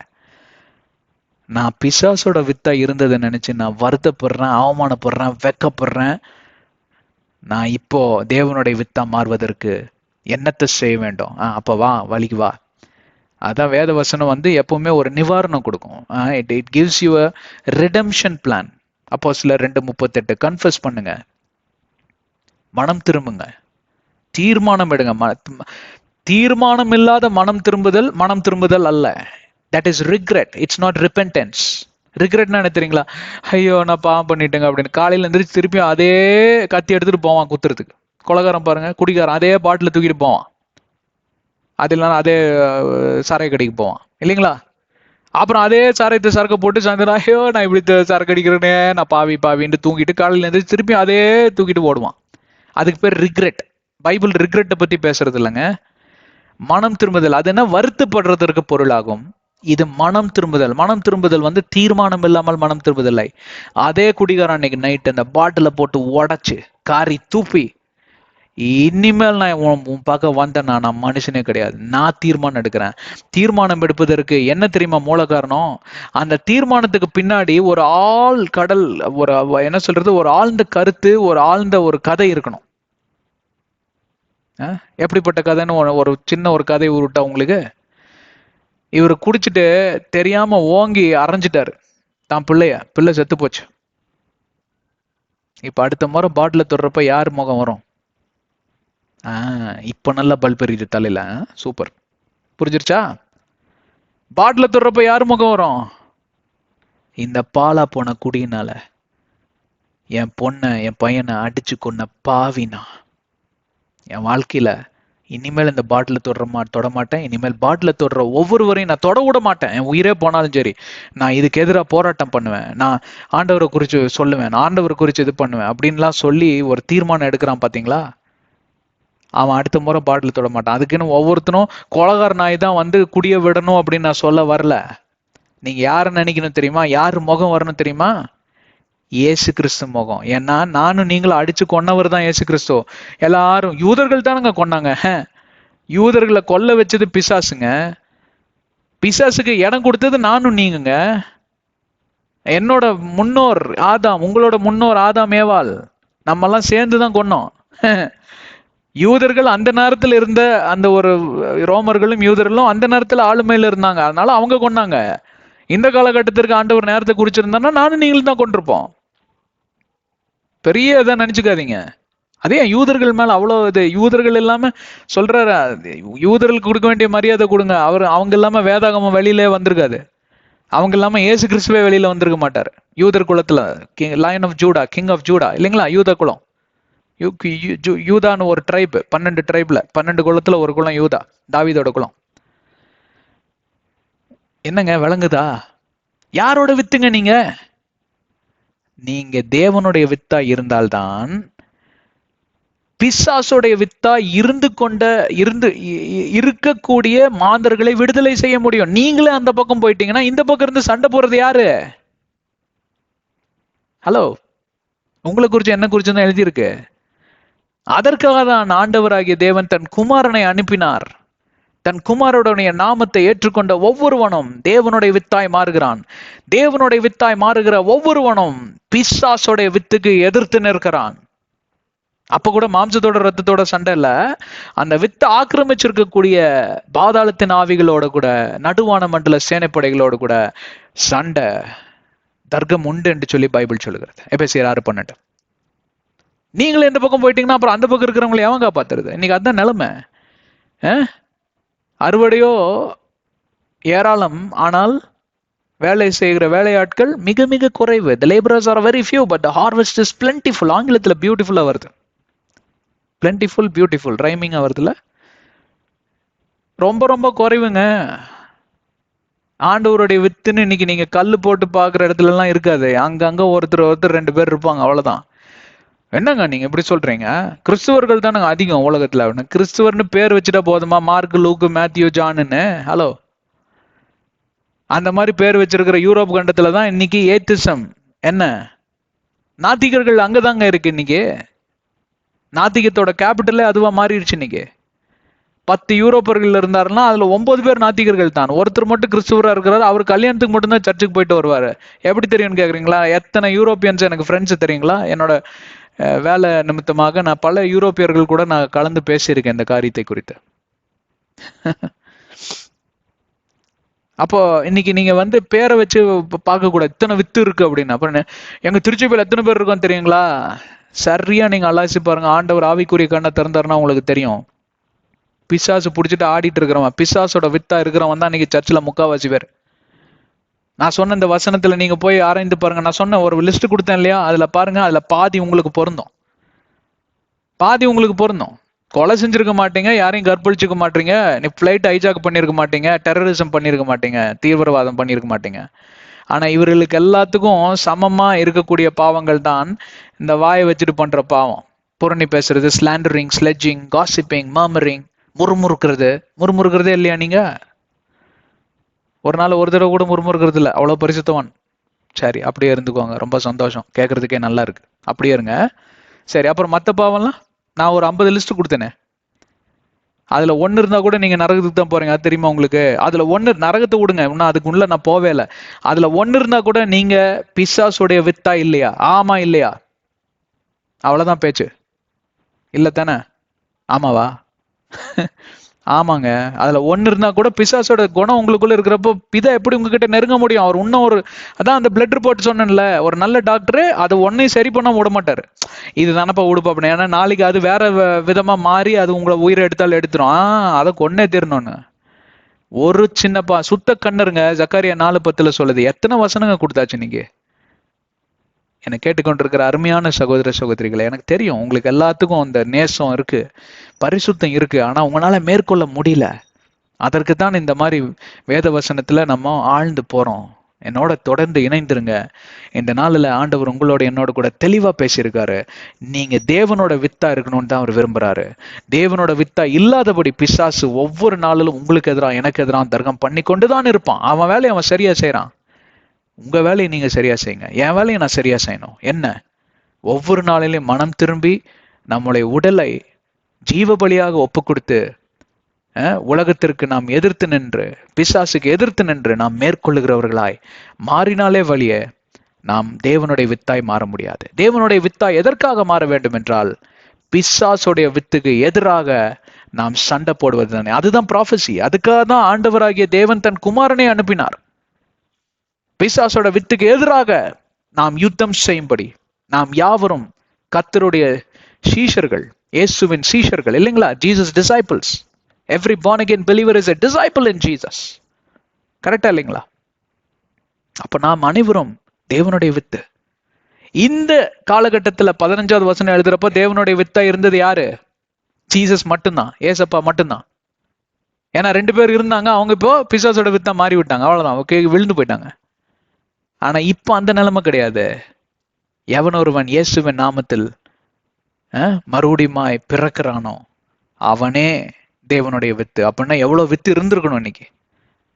நான் பிசாசோட வித்தா இருந்ததை நினைச்சு நான் வருத்தப்படுறேன், அவமானப்படுறேன், வெக்கப்படுறேன். நான் இப்போ தேவனுடைய வித்தா மாறுவதற்கு என்னத்தை செய்ய வேண்டும்? அப்ப வா, வழிக்கு வா. அதான் வேத வசனம் வந்து எப்பவுமே ஒரு நிவாரணம் கொடுக்கும். It gives you a redemption plan. அப்போஸ்தலர் 2:38 கன்ஃபஸ் பண்ணுங்க, மனம் திரும்புங்க, தீர்மானம் எடுங்க. தீர்மானம் இல்லாத மனம் திரும்புதல் அல்ல. That is regret, it's not repentance. ரிக்ரெட்னா என்ன தெரியுங்களா? ஐயோ நான் பாவம் பண்ணிட்டேங்க அப்படின்னு காலையில எந்திரிச்சு திருப்பியும் அதே கத்தி எடுத்துட்டு போவான் குத்துறதுக்கு. கொலகாரம் பாருங்க, குடிக்காரன் அதே பாட்டில தூக்கிட்டு போவான், அது இல்லைன்னா அதே சாராய கடைக்கு போவான், இல்லைங்களா? அப்புறம் அதே சாராயத்தை சரக்கு போட்டு சாயந்தரம், ஐயோ நான் இப்படி சரக்கு அடிக்கிறேனே, நான் பாவின்னு தூங்கிட்டு காலையில இருந்து திருப்பியும் அதே தூக்கிட்டு ஓடுவான். அதுக்கு பேர் ரிக்ரெட். பைபிள் ரிக்ரெட்டை பத்தி பேசுறது இல்லைங்க, மனம் திரும்புதல். அது என்ன? வருத்தப்படுறதற்கு பொருளாகும். இது மனம் திரும்புதல். மனம் திரும்புதல் வந்து தீர்மானம் இல்லாமல் மனம் திரும்புதலை. அதே குடிகாரன் அன்னைக்கு நைட் அந்த பாட்டில போட்டு உடைச்சு காரி தூப்பி இனிமேல் நான் உன் பார்க்க வந்தேன், நான் மனுஷனே கிடையாது. நான் தீர்மானம் எடுக்கிறேன். தீர்மானம் எடுப்பதற்கு என்ன தெரியுமா மூல காரணம்? அந்த தீர்மானத்துக்கு பின்னாடி ஒரு ஆழ் கடல், ஒரு என்ன சொல்றது, ஒரு ஆழ்ந்த கருத்து, ஒரு ஆழ்ந்த ஒரு கதை இருக்கணும். எப்படிப்பட்ட கதைன்னு ஒரு சின்ன ஒரு கதை உருட்டா உங்களுக்கு. இவர் குடிச்சிட்டு தெரியாம ஓங்கி அரைஞ்சிட்டாரு தான் பிள்ளை செத்து போச்சு. இப்ப அடுத்த முறை பாட்டில தொடுறப்ப யார் முகம் வரும்? இப்ப நல்ல பல்ப் எரியுது தலையில. சூப்பர், புரிஞ்சிருச்சா? பாட்டில தொடுறப்ப யார் முகம் வரும்? இந்த பாலா போன குடியினால என் பொண்ணை என் பையனை அடிச்சு கொன்ன பாவினா என் வாழ்க்கையில இனிமேல் இந்த பாட்டில தொட மாட்டேன். இனிமேல் பாட்டில தொடுற ஒவ்வொருவரையும் நான் தொட விட மாட்டேன். என் உயிரே போனாலும் சரி, நான் இதுக்கு எதிராக போராட்டம் பண்ணுவேன். நான் ஆண்டவரை குறிச்சு சொல்லுவேன், ஆண்டவரை குறிச்சு இது பண்ணுவேன் அப்படின்லாம் சொல்லி ஒரு தீர்மானம் எடுக்கிறான் பாத்தீங்களா? அவன் அடுத்த முறை பாட்டில் தொட மாட்டான். அதுக்குன்னு ஒவ்வொருத்தனும் கொலகார நாய் தான் வந்து குடிய விடணும் அப்படின்னு நான் சொல்ல வரல. நீங்க யார நினைக்கணும் தெரியுமா? யாரு முகம் வரணும் தெரியுமா? ஏசு கிறிஸ்து முகம். ஏன்னா நானும் நீங்களும் அடிச்சு கொன்னவர் தான் ஏசு கிறிஸ்து. எல்லாரும் யூதர்கள் தானுங்க கொன்னாங்க. யூதர்களை கொல்ல வச்சது பிசாசுங்க. பிசாசுக்கு இடம் கொடுத்தது நானும் நீங்க. என்னோட முன்னோர் ஆதாம், உங்களோட முன்னோர் ஆதாம் ஏவாள், நம்ம எல்லாம் சேர்ந்துதான் கொன்னோம். யூதர்கள் அந்த நேரத்தில் இருந்த அந்த ஒரு ரோமர்களும் யூதர்களும் அந்த நேரத்தில் ஆளுமையில இருந்தாங்க, அதனால அவங்க கொண்டாங்க. இந்த காலகட்டத்திற்கு ஆண்டவர் நேரத்தை குறிச்சிருந்தான்னா நானும் நீங்களும் தான் கொண்டிருப்போம். பெரிய இதை நினைச்சுக்காதீங்க. அதே யூதர்கள் மேல அவ்வளவு இது. யூதர்கள் இல்லாம சொல்றாரு, யூதர்களுக்கு கொடுக்க வேண்டிய மரியாதை கொடுங்க. அவங்க இல்லாம வேதாகமம் வெளியிலே வந்திருக்காது. அவங்க இல்லாம ஏசு கிறிஸ்துவே வெளியில வந்திருக்க மாட்டாரு. யூதர் குலத்துல line of Judah, king of Judah இல்லைங்களா? யூத குலம். யூதான்னு ஒரு ட்ரைப், 12 ட்ரைப்ல 12 குலத்துல ஒரு குலம் யூதா, தாவீதோட குலம். என்னங்க விளங்குதா? யாரோட வித்துங்க நீங்க? நீங்க தேவனுடைய வித்தா இருந்தால்தான் பிசாசுடைய வித்தா இருக்கக்கூடிய மாந்தர்களை விடுதலை செய்ய முடியும். நீங்களே அந்த பக்கம் போயிட்டீங்கன்னா இந்த பக்கம் இருந்து சண்டை போறது யாரு? ஹலோ, உங்களை குறிச்சு என்ன குறிச்சு தான் எழுதியிருக்கு. அதற்காக தான் ஆண்டவராகிய தேவன் தன் குமாரனை அனுப்பினார். தன் குமாரனுடைய நாமத்தை ஏற்றுக்கொண்ட ஒவ்வொருவனும் தேவனுடைய வித்தாய் மாறுகிறான். தேவனுடைய வித்தாய் மாறுகிற ஒவ்வொருவனும் பிசாசுடைய வித்துக்கு எதிர்த்து நிற்கிறான். அப்ப கூட மாம்சத்தோட ரத்தத்தோட சண்டை இல்ல, அந்த வித்தை ஆக்கிரமிச்சிருக்கக்கூடிய பாதாளத்தின் ஆவிகளோட கூட, நடுவான மண்டல சேனைப்படைகளோட கூட சண்டை தர்க்கம் உண்டு என்று சொல்லி பைபிள் சொல்லுகிறது. எபேசியர் 6:12. நீங்களும் எந்த பக்கம் போயிட்டீங்கன்னா அப்புறம் அந்த பக்கம் இருக்கிறவங்களை எவன் காப்பாத்துறது? இன்னைக்கு அதுதான் நிலைமை. அறுவடையோ ஏராளம், ஆனால் வேலை செய்கிற வேலையாட்கள் மிக மிக குறைவு. The laborers are very few but the harvest is plentiful. ஆங்கிலத்துல பியூட்டிஃபுல்லா வருது. plentiful beautiful ரைமிங் வருதுல. ரொம்ப ரொம்ப குறைவுங்க. ஆண்டவருடைய வித்துன்னு இன்னைக்கு நீங்க கல்லு போட்டு பாக்குற இடத்துல எல்லாம் இருக்காது. அங்கங்க ஒருத்தர் 2 பேர் இருப்பாங்க, அவ்வளவுதான். என்னங்க நீங்க எப்படி சொல்றீங்க? கிறிஸ்துவர்கள் தானங்க அதிகம் உலகத்துல. கிறிஸ்துவர்னு பேர் வச்சுட்டா போதுமா? மார்க், லூக்கு, மேத்யூ, ஜான்னு. ஹலோ, அந்த மாதிரி பேர் வச்சிருக்கிற யூரோப் கண்டத்துல தான் இன்னைக்கு ஏத்திசம் என்ன, நாத்திகர்கள் அங்கதாங்க இருக்கு. இன்னைக்கு நாத்திகத்தோட கேபிட்டலே அதுவா மாறிடுச்சு. இன்னைக்கு 10 யூரோப்பர்கள் இருந்தாருன்னா அதுல 9 பேர் நாத்திகர்கள் தான். ஒருத்தர் மட்டும் கிறிஸ்துவரா இருக்கிறாரு. அவர் கல்யாணத்துக்கு மட்டும்தான் சர்ச்சுக்கு போயிட்டு வருவாரு. எப்படி தெரியும்னு கேக்குறீங்களா? எத்தனை யூரோப்பியன்ஸ் எனக்கு ஃப்ரெண்ட்ஸ் தெரியுங்களா? என்னோட வேலை நிமித்தமாக நான் பல யூரோப்பியர்கள் கூட நான் கலந்து பேசியிருக்கேன் இந்த காரியத்தை குறித்து. அப்போ இன்னைக்கு நீங்க வந்து பேரை வச்சு பார்க்க கூடாது. இத்தனை வித்து இருக்கு அப்படின்னு. அப்புறம் எங்க திருச்சிபையில் எத்தனை பேர் இருக்கும் தெரியுங்களா? சரியா நீங்க அலாசி பாருங்க. ஆண்டவர் ஆவிக்குரிய கண்ணை திறந்தாருன்னா உங்களுக்கு தெரியும். பிசாசு புடிச்சிட்டு ஆடிட்டு இருக்கிறவன், பிசாசோட வித்தா இருக்கிறவன் தான் இன்னைக்கு சர்ச்சில் முக்காவாசி பேர். நான் சொன்ன இந்த வசனத்துல நீங்க போய் ஆராய்ந்து பாருங்க. நான் சொன்ன ஒரு லிஸ்ட் கொடுத்தேன் இல்லையா? அதுல பாருங்க, அதுல பாதி உங்களுக்கு பொருந்தும். பாதி உங்களுக்கு பொருந்தும். கொலை செஞ்சிருக்க மாட்டீங்க, யாரையும் கற்பழிச்சுக்க மாட்டீங்க, நீ பிளைட் ஹைஜாக் பண்ணிருக்க மாட்டீங்க, டெரரிசம் பண்ணிருக்க மாட்டீங்க, தீவிரவாதம் பண்ணிருக்க மாட்டீங்க. ஆனா இவர்களுக்கு எல்லாத்துக்கும் சமமா இருக்கக்கூடிய பாவங்கள் தான் இந்த வாயை வச்சுட்டு பண்ற பாவம். புரணி பேசுறது, ஸ்லாண்டரிங், ஸ்லெட்ஜிங், காசிப்பிங், மர்மரிங், முறுமுறுக்கிறதே இல்லையா? நீங்க ஒரு நாள் ஒரு தடவை கூட முறுமுறுக்கிறது இல்லை. அவ்வளவு பரிசுத்தவான். சரி, அப்படியே இருந்துக்கோங்க. ரொம்ப சந்தோஷம், கேட்கறதுக்கே நல்லா இருக்கு. அப்படியே இருங்க. சரி, அப்புறம் மற்ற பாவம்லாம் நான் ஒரு 50 லிஸ்ட் கொடுத்தேனே, அதுல ஒன்னு இருந்தா கூட நீங்க நரகத்துக்கு தான் போறீங்க. அது தெரியுமா உங்களுக்கு? அதுல ஒன்னு, நரகத்தை விடுங்க, இன்னும் அதுக்கு உள்ள நான் போவே இல்லை. அதுல ஒன்னு இருந்தா கூட நீங்க பிசாசுடைய வித்தா இல்லையா? ஆமா இல்லையா? அவ்வளவுதான் பேச்சு. இல்ல தானே? ஆமாவா? ஆமாங்க. அதுல ஒன்னு இருந்தா கூட பிசாசோட குணம் உங்களுக்குள்ள இருக்கிறப்போ பிதா எப்படி உங்ககிட்ட நெருங்க முடியும்? அவர் இன்னும் ஒரு, அதான் அந்த பிளட் ரிப்போர்ட் சொன்னேன்ல, ஒரு நல்ல டாக்டர் அது ஒன்னையும் சரி பண்ண விட மாட்டாரு. இது தானப்பா உடுப்பு அப்படின்னு. ஏன்னா நாளைக்கு அது வேற விதமா மாறி அது உங்களை உயிரை எடுத்தாலும் எடுத்துரும். அதை கொன்னே தீரணும்னு. ஒரு சின்னப்பா சுத்த கண்ணருங்க. ஜக்காரியா 4:10 சொல்லுது. எத்தனை வசனங்க கொடுத்தாச்சு நீங்க? என்னை கேட்டுக்கொண்டிருக்கிற அருமையான சகோதர சகோதரிகளை, எனக்கு தெரியும் உங்களுக்கு எல்லாத்துக்கும் அந்த நேசம் இருக்கு, பரிசுத்தம் இருக்கு. ஆனா உங்களால மேற்கொள்ள முடியல. அதற்கு தான் இந்த மாதிரி வேத வசனத்துல நம்ம ஆழ்ந்து போறோம். என்னோட தொடர்ந்து இணைந்துருங்க. இந்த நாளில் ஆண்டவர் உங்களோட என்னோட கூட தெளிவா பேசியிருக்காரு. நீங்க தேவனோட வித்தா இருக்கணும்னு தான் அவர் விரும்புறாரு. தேவனோட வித்தா இல்லாதபடி பிசாசு ஒவ்வொரு நாளிலும் உங்களுக்கு எதிராக எனக்கு எதிராக தர்க்கம் பண்ணி கொண்டுதான் இருப்பான். அவன் வேலையை அவன் சரியா செய்யறான். உங்க வேலையை நீங்க சரியா செய்யுங்க. என் வேலையை நான் சரியா செய்யணும். என்ன? ஒவ்வொரு நாளிலையும் மனம் திரும்பி நம்முடைய உடலை ஜீவ பலியாக ஒப்பு கொடுத்து உலகத்திற்கு நாம் எதிர்த்து நின்று, பிசாசுக்கு எதிர்த்து நின்று நாம் மேற்கொள்ளுகிறவர்களாய் மாறினாலே வழிய நாம் தேவனுடைய வித்தாய் மாற முடியாது. தேவனுடைய வித்தாய் எதற்காக மாற வேண்டும் என்றால், பிசாசுடைய வித்துக்கு எதிராக நாம் சண்டை போடுவது தானே. அதுதான் ப்ராஃபசி. அதுக்காக தான் ஆண்டவராகிய தேவன் தன் குமாரனை அனுப்பினார். பிசாசோட வித்துக்கு எதிராக நாம் யுத்தம் செய்யும்படி. நாம் யாவரும் கர்த்தருடைய சீஷர்கள், இயேசுவின் சீஷர்கள் இல்லைங்களா? Jesus disciples. Every born again believer is a disciple in Jesus. கரெக்டா இல்லைங்களா? அப்ப நாம் அனைவரும் தேவனுடைய வித்து. இந்த காலகட்டத்தில் 15வது வசனம் எழுதுறப்ப தேவனுடைய வித்தா இருந்தது யாரு? ஜீசஸ் மட்டும்தான், ஏசப்பா மட்டும்தான். ஏன்னா 2 பேர் இருந்தாங்க, அவங்க இப்போ பிசாசோட வித்தா மாறி விட்டாங்க. அவ்வளவுதான், ஓகே, விழுந்து போயிட்டாங்க. ஆனா இப்ப அந்த நிலைமை கிடையாது. எவன் ஒருவன் இயேசுவின் நாமத்தில் மறுபடியுமாய் பிறக்கிறானோ அவனே தேவனுடைய வித்து. அப்படின்னா எவ்வளவு வித்து இருந்திருக்கணும் இன்னைக்கு?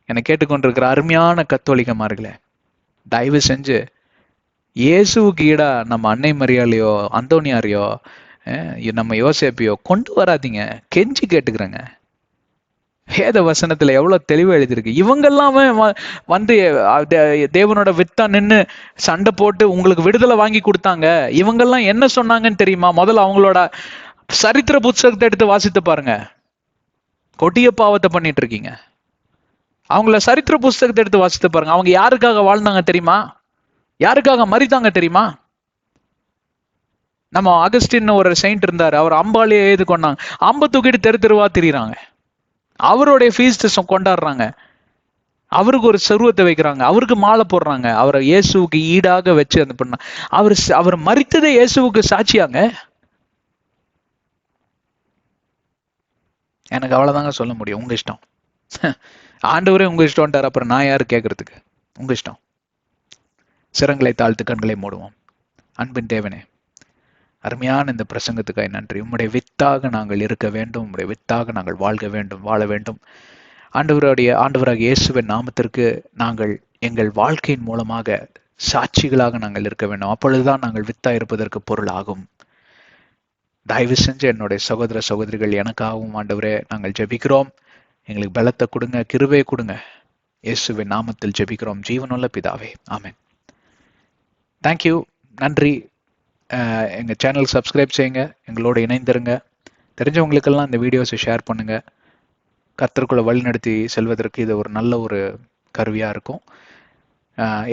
என்னை கேட்டுக்கொண்டிருக்கிற அருமையான கத்தோலிக்கமார்களே, தயவு செஞ்சு இயேசுவுக்கு ஈடா நம்ம அன்னை மரியாளையோ அந்தோனியாரையோ நம்ம யோசேப்பையோ கொண்டு வராதிங்க. கெஞ்சி கேட்டுக்கிறேங்க. வேத வசனத்துல எவ்வளவு தெளிவா எழுதியிருக்கு. இவங்கெல்லாம் வந்து தேவனோட வித்தா நின்று சண்டை போட்டு உங்களுக்கு விடுதலை வாங்கி கொடுத்தாங்க. இவங்கெல்லாம் என்ன சொன்னாங்கன்னு தெரியுமா? முதல்ல அவங்களோட சரித்திர புத்தகத்தை எடுத்து வாசித்து பாருங்க. கொடிய பாவத்தை பண்ணிட்டு இருக்கீங்க. அவங்கள சரித்திர புஸ்தகத்தை எடுத்து வாசித்து பாருங்க. அவங்க யாருக்காக வாழ்ந்தாங்க தெரியுமா? யாருக்காக மரித்தாங்க தெரியுமா? நம்ம அகஸ்டின் ஒரு செயின்ட் இருந்தாரு. அவர் அம்பாலே எழுது கொண்டாங்க. அம்ப தூக்கிட்டு தெரு தெருவா திரிறாங்க. அவருடைய ஃபீஸ்ட் கொண்டாடுறாங்க. அவருக்கு ஒரு செருவத்தை வைக்கிறாங்க. அவருக்கு மாலை போடுறாங்க. அவரை இயேசுவுக்கு ஈடாக வச்சு அந்த பண்ண அவர் மரித்ததே இயேசுவுக்கு சாட்சியாங்க. எனக்கு அவ்வளவுதாங்க சொல்ல முடியும். உங்க இஷ்டம். ஆண்டவரே உங்க இஷ்டம்ட்டார். அப்புறம் நான் யாரு கேட்கறதுக்கு? உங்க இஷ்டம். சிரங்களை தாழ்த்து கண்களை மூடுவோம். அன்பின் தேவனே, அருமையான இந்த பிரசங்கத்துக்காய் நன்றி. உம்முடைய வித்தாக நாங்கள் இருக்க வேண்டும். உம்முடைய வித்தாக நாங்கள் வாழ்க வேண்டும், வாழ வேண்டும். ஆண்டவராக இயேசுவின் நாமத்திற்கு நாங்கள் எங்கள் வாழ்க்கையின் மூலமாக சாட்சிகளாக நாங்கள் இருக்க வேண்டும். அப்பொழுதுதான் நாங்கள் வித்தா இருப்பதற்கு பொருள் ஆகும். தயவு செஞ்சு என்னுடைய சகோதர சகோதரிகள் எனக்காகவும் ஆண்டவரே நாங்கள் ஜெபிக்கிறோம். எங்களுக்கு பலத்தை கொடுங்க, கிருபை கொடுங்க. இயேசுவின் நாமத்தில் ஜெபிக்கிறோம் ஜீவனுள்ள பிதாவே, ஆமென். தேங்க்யூ, நன்றி. எங்கள் சேனல் சப்ஸ்கிரைப் செய்யுங்க, எங்களோட இணைந்திருங்க. தெரிஞ்சவங்களுக்கெல்லாம் இந்த வீடியோஸை ஷேர் பண்ணுங்க. கர்த்தருக்குள்ள வழிநடத்தி செல்வதற்கு இது ஒரு நல்ல ஒரு கருவியாக இருக்கும்.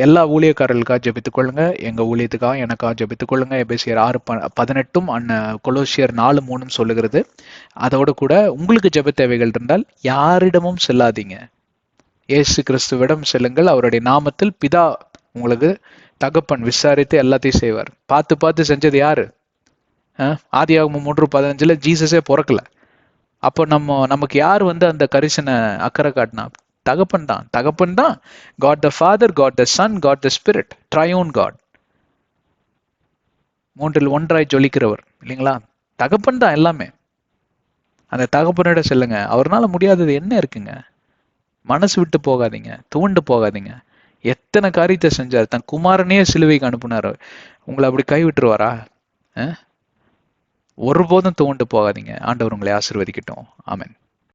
எல்லா ஊழியக்காரர்களுக்காக ஜெபித்துக் கொள்ளுங்க. எங்கள் ஊழியத்துக்காக எனக்காக ஜெபித்துக் கொள்ளுங்க. எபேசியர் 6:18 கொலோசியர் 4:3 சொல்லுகிறது. அதோடு கூட உங்களுக்கு ஜெப தேவைகள் இருந்தால் யாரிடமும் செல்லாதீங்க, இயேசு கிறிஸ்துவிடம் செல்லுங்கள். அவருடைய நாமத்தில் பிதா உங்களுக்கு தகப்பன் விசாரித்து எல்லாத்தையும் செய்வார். பார்த்து பார்த்து செஞ்சது யாரு? ஆதியாகமம் 3:15 ஜீசஸே பிறக்கல. அப்போ நமக்கு யார் அந்த கரிசனை அக்கறை காட்டினா? தகப்பன் தான். தகப்பன் தான். God the Father, God the Son, God the Spirit, triune God. 3இல் ஒன்றாய் ஜொலிக்கிறவர் இல்லைங்களா? தகப்பன் தான் எல்லாமே. அந்த தகப்பனிட செல்லுங்க. அவர்னால முடியாதது என்ன இருக்குங்க? மனசு விட்டு போகாதீங்க, துவண்டு போகாதீங்க. எத்தனை காரியத்தை செஞ்சார். தன் குமாரனையே சிலுவைக்கு அனுப்புனாரு. உங்களை அப்படி கைவிட்டுருவாரா? ஒருபோதும் துவண்டு போகாதீங்க. ஆண்டவர் உங்களை ஆசீர்வதிக்கட்டும். ஆமென்.